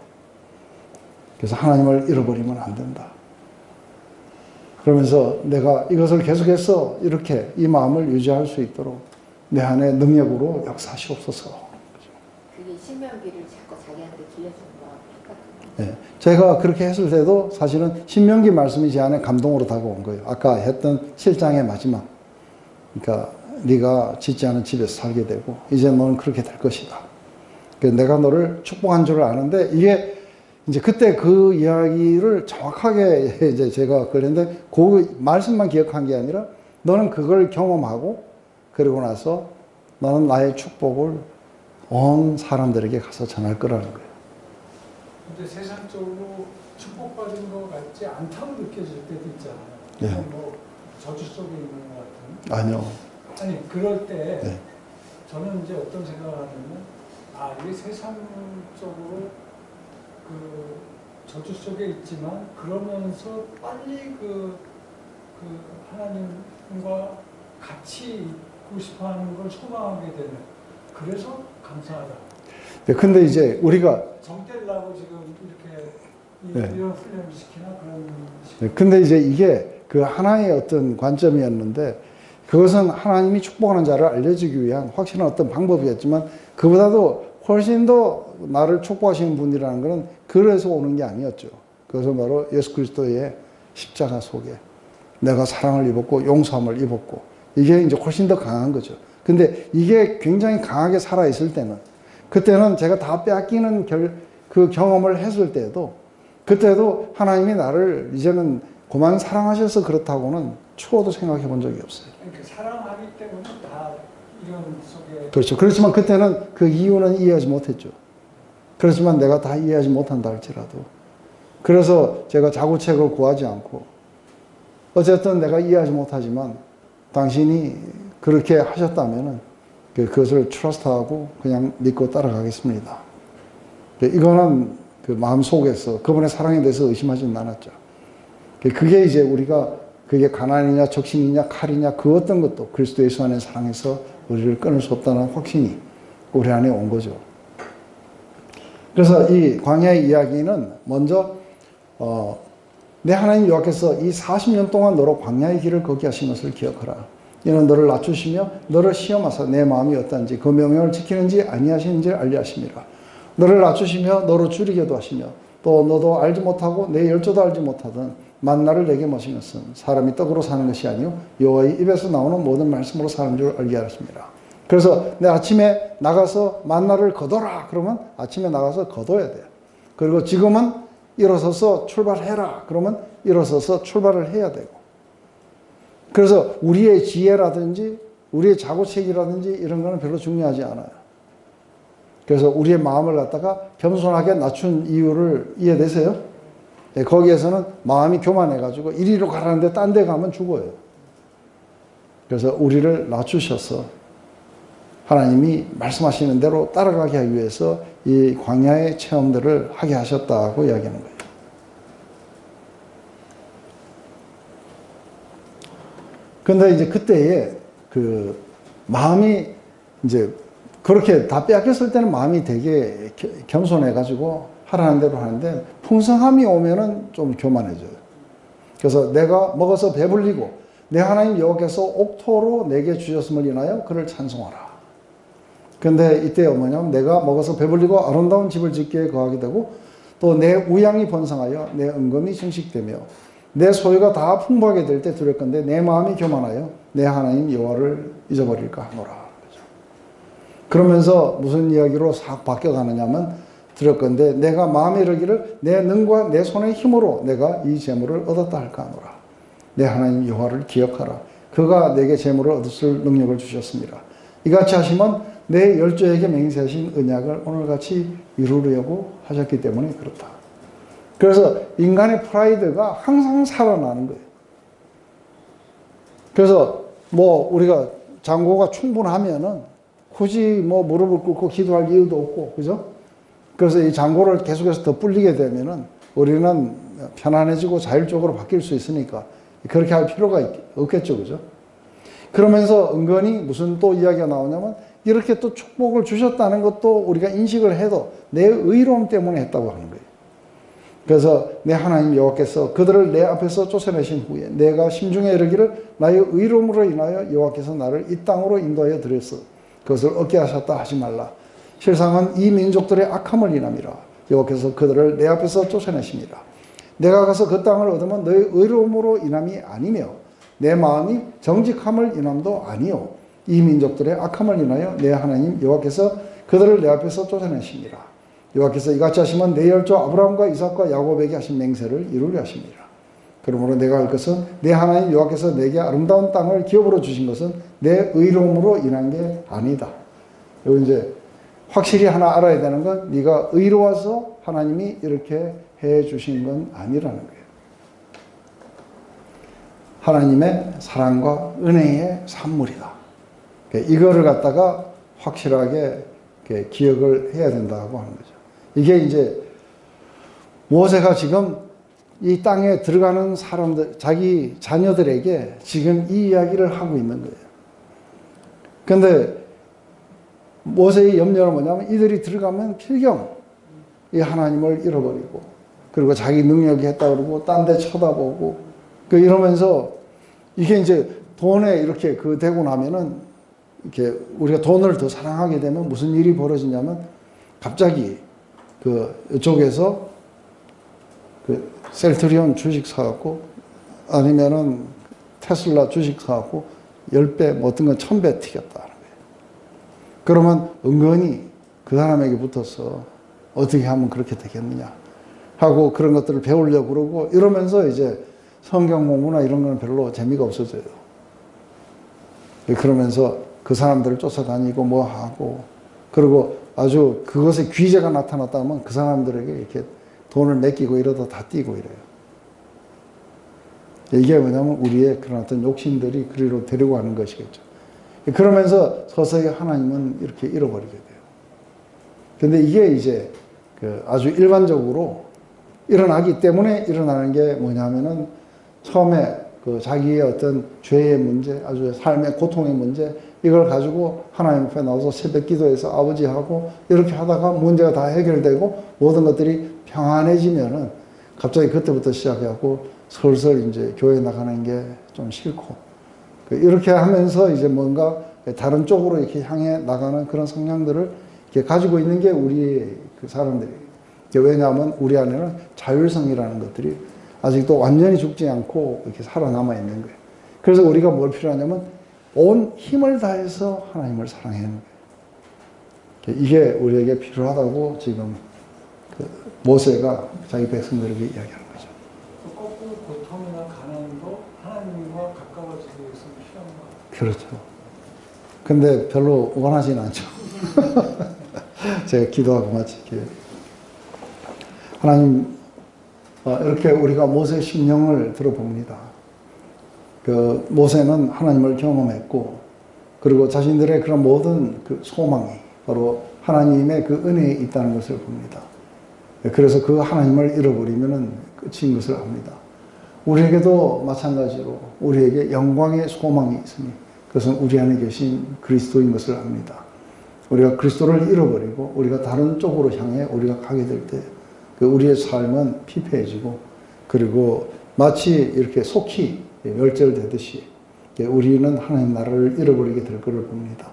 그래서 하나님을 잃어버리면 안 된다. 그러면서 내가 이것을 계속해서 이렇게 이 마음을 유지할 수 있도록 내 안에 능력으로 역사하시옵소서. 그게 신명기를 자꾸 자기한테 들려주는 거 똑같은 예, 제가 그렇게 했을 때도 사실은 신명기 말씀이 제 안에 감동으로 다가온 거예요. 아까 했던 7장의 마지막. 그러니까 네가 짓지 않은 집에서 살게 되고 이제 너는 그렇게 될 것이다. 내가 너를 축복한 줄 아는데 이게 이제 그때 그 이야기를 정확하게 이제 제가 그랬는데 그 말씀만 기억한 게 아니라 너는 그걸 경험하고 그러고 나서 너는 나의 축복을 온 사람들에게 가서 전할 거라는 거예요. 근데 세상적으로 축복받은 것 같지 않다고 느껴질 때도 있잖아요. 예. 뭐 저주 속에 있는 것 같은. 아니요. 아니 그럴 때 네. 저는 이제 어떤 생각을 하냐면 이게 세상적으로 그 저주 속에 있지만 그러면서 빨리 그 하나님과 같이 있고 싶어하는 걸 소망하게 되는. 그래서 감사하다. 네, 근데 이제 우리가 정떼려고 지금 이렇게 네. 이런 훈련을 시키나 그런 식. 네, 근데 이제 이게 그 하나의 어떤 관점이었는데 그것은 하나님이 축복하는 자를 알려주기 위한 확실한 어떤 방법이었지만 그보다도 훨씬 더 나를 축복하시는 분이라는 것은 그래서 오는 게 아니었죠. 그것은 바로 예수 그리스도의 십자가 속에 내가 사랑을 입었고 용서함을 입었고 이게 이제 훨씬 더 강한 거죠. 근데 이게 굉장히 강하게 살아있을 때는 그때는 제가 다 빼앗기는 그 경험을 했을 때도 그때도 하나님이 나를 이제는 그만 사랑하셔서 그렇다고는 추워도 생각해 본 적이 없어요. 그러니까 사랑하기 때문에 다 이런 속에. 그렇죠. 그렇지만 그때는 그 이유는 이해하지 못했죠. 그렇지만 내가 다 이해하지 못한다 할지라도. 그래서 제가 자구책을 구하지 않고 어쨌든 내가 이해하지 못하지만 당신이 그렇게 하셨다면은 그것을 트러스트하고 그냥 믿고 따라가겠습니다. 이거는 그 마음 속에서 그분의 사랑에 대해서 의심하지는 않았죠. 그게 이제 우리가 그게 가난이냐 적신이냐 칼이냐 그 어떤 것도 그리스도 예수 안의 사랑에서 우리를 끊을 수 없다는 확신이 우리 안에 온 거죠. 그래서 이 광야의 이야기는 먼저 내 하나님 여호와께서 이 40년 동안 너로 광야의 길을 걷게 하신 것을 기억하라. 이는 너를 낮추시며 너를 시험하사 내 마음이 어떤지 그 명령을 지키는지 아니하시는지 알려 하심이라. 너를 낮추시며 너로 줄이게도 하시며 또 너도 알지 못하고 내 열조도 알지 못하던 만나를 내게 모신 것은 사람이 떡으로 사는 것이 아니요 여호와의 입에서 나오는 모든 말씀으로 사는 줄 알게 하십니다. 그래서 내 아침에 나가서 만나를 거둬라 그러면 아침에 나가서 거둬야 돼요. 그리고 지금은 일어서서 출발해라 그러면 일어서서 출발을 해야 되고 그래서 우리의 지혜라든지 우리의 자고책이라든지 이런 거는 별로 중요하지 않아요. 그래서 우리의 마음을 갖다가 겸손하게 낮춘 이유를 이해되세요? 네, 거기에서는 마음이 교만해가지고 이리로 가라는데 딴 데 가면 죽어요. 그래서 우리를 낮추셔서 하나님이 말씀하시는 대로 따라가게 하기 위해서 이 광야의 체험들을 하게 하셨다고 이야기하는 거예요. 근데 이제 그때에 그 마음이 이제 그렇게 다 빼앗겼을 때는 마음이 되게 겸손해가지고 하라는 대로 하는데 풍성함이 오면은 좀 교만해져요. 그래서 내가 먹어서 배불리고 내 하나님 여호와께서 옥토로 내게 주셨음을 인하여 그를 찬송하라. 근데 이때 뭐냐면 내가 먹어서 배불리고 아름다운 집을 짓기에 거하게 되고 또 내 우양이 번성하여 내 은금이 증식되며 내 소유가 다 풍부하게 될 때 두렵 건데 내 마음이 교만하여 내 하나님 여호와를 잊어버릴까 하노라. 그러면서 무슨 이야기로 싹 바뀌어가느냐면 두렵건대 내가 마음에 이르기를 내 능과 내 손의 힘으로 내가 이 재물을 얻었다 할까 하노라. 내 하나님 여호와를 기억하라. 그가 내게 재물을 얻을 능력을 주셨습니다. 이같이 하시면 내 열조에게 맹세하신 언약을 오늘같이 이루려고 하셨기 때문에 그렇다. 그래서 인간의 프라이드가 항상 살아나는 거예요. 그래서 뭐 우리가 장고가 충분하면은 굳이 뭐 무릎을 꿇고 기도할 이유도 없고, 그죠? 그래서 이 장고를 계속해서 더 불리게 되면은 우리는 편안해지고 자율적으로 바뀔 수 있으니까 그렇게 할 필요가 없겠죠, 그죠? 그러면서 은근히 무슨 또 이야기가 나오냐면 이렇게 또 축복을 주셨다는 것도 우리가 인식을 해도 내 의로움 때문에 했다고 하는 거예요. 그래서 내 하나님 여호와께서 그들을 내 앞에서 쫓아내신 후에 내가 심중에 이르기를 나의 의로움으로 인하여 여호와께서 나를 이 땅으로 인도하여 드렸어. 그것을 얻게 하셨다 하지 말라. 실상은 이 민족들의 악함을 인함이라. 여호와께서 그들을 내 앞에서 쫓아내심이라. 내가 가서 그 땅을 얻으면 너의 의로움으로 인함이 아니며 내 마음이 정직함을 인함도 아니요 이 민족들의 악함을 인하여 내 하나님 여호와께서 그들을 내 앞에서 쫓아내심이라. 여호와께서 이같이 하시면 내 열조 아브라함과 이삭과 야곱에게 하신 맹세를 이루려 하심이라. 그러므로 내가 할 것은 내 하나님 여호와께서 내게 아름다운 땅을 기업으로 주신 것은 내 의로움으로 인한 게 아니다. 여기 이제 확실히 하나 알아야 되는 건 네가 의로워서 하나님이 이렇게 해 주신 건 아니라는 거예요. 하나님의 사랑과 은혜의 산물이다. 이거를 갖다가 확실하게 기억을 해야 된다고 하는 거죠. 이게 이제 모세가 지금 이 땅에 들어가는 사람들, 자기 자녀들에게 지금 이 이야기를 하고 있는 거예요. 근데 모세의 염려는 뭐냐면 이들이 들어가면 필경 이 하나님을 잃어버리고 그리고 자기 능력이 했다 그러고 딴 데 쳐다보고 이러면서 이게 이제 돈에 이렇게 되고 나면은 이렇게 우리가 돈을 더 사랑하게 되면 무슨 일이 벌어지냐면 갑자기 이쪽에서 셀트리온 주식 사갖고 아니면은 테슬라 주식 사갖고 10배, 뭐 어떤 건 1000배 튀겼다 하는 거예요. 그러면 은근히 그 사람에게 붙어서 어떻게 하면 그렇게 되겠느냐 하고 그런 것들을 배우려고 그러고 이러면서 이제 성경 공부나 이런 거는 별로 재미가 없어져요. 그러면서 그 사람들을 쫓아다니고 뭐 하고 그리고 아주 그것에 귀재가 나타났다 하면 그 사람들에게 이렇게 돈을 맡기고 이러다 다 뛰고 이래요. 이게 뭐냐면 우리의 그런 어떤 욕심들이 그리로 데리고 가는 것이겠죠. 그러면서 서서히 하나님은 이렇게 잃어버리게 돼요. 근데 이게 이제 아주 일반적으로 일어나기 때문에 일어나는 게 뭐냐면은 처음에 자기의 어떤 죄의 문제, 아주 삶의 고통의 문제, 이걸 가지고 하나님 앞에 나와서 새벽 기도해서 아버지하고 이렇게 하다가 문제가 다 해결되고 모든 것들이 평안해지면은 갑자기 그때부터 시작해갖고 슬슬 이제 교회 나가는 게 좀 싫고 이렇게 하면서 이제 뭔가 다른 쪽으로 이렇게 향해 나가는 그런 성향들을 이렇게 가지고 있는 게 우리 사람들이. 왜냐하면 우리 안에는 자율성이라는 것들이 아직도 완전히 죽지 않고 이렇게 살아남아 있는 거예요. 그래서 우리가 뭘 필요하냐면 온 힘을 다해서 하나님을 사랑하는 거예요. 이게 우리에게 필요하다고 지금 모세가 자기 백성들에게 이야기하는 거죠. 거꾸로 고통이나 가난도 하나님과 가까워지기 위해서 필요한 거. 그렇죠. 근데 별로 원하진 않죠. 제가 기도하고 마칠게요. 하나님, 이렇게 우리가 모세의 심령을 들어봅니다. 모세는 하나님을 경험했고, 그리고 자신들의 그런 모든 소망이 바로 하나님의 은혜에 있다는 것을 봅니다. 그래서 그 하나님을 잃어버리면 끝인 것을 압니다. 우리에게도 마찬가지로 우리에게 영광의 소망이 있으니 그것은 우리 안에 계신 그리스도인 것을 압니다. 우리가 그리스도를 잃어버리고 우리가 다른 쪽으로 향해 우리가 가게 될 때 우리의 삶은 피폐해지고 그리고 마치 이렇게 속히 멸절되듯이 우리는 하나님 나라를 잃어버리게 될 것을 봅니다.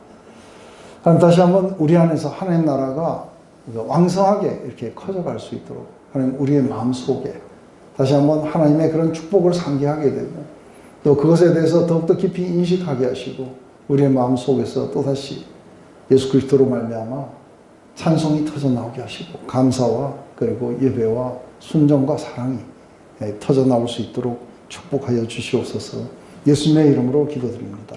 다시 한번 우리 안에서 하나님 나라가 왕성하게 이렇게 커져갈 수 있도록 하나님 우리의 마음속에 다시 한번 하나님의 그런 축복을 상기하게 되고 또 그것에 대해서 더욱더 깊이 인식하게 하시고 우리의 마음속에서 또다시 예수 그리스도로 말미암아 찬송이 터져나오게 하시고 감사와 그리고 예배와 순종과 사랑이 터져나올 수 있도록 축복하여 주시옵소서. 예수님의 이름으로 기도드립니다.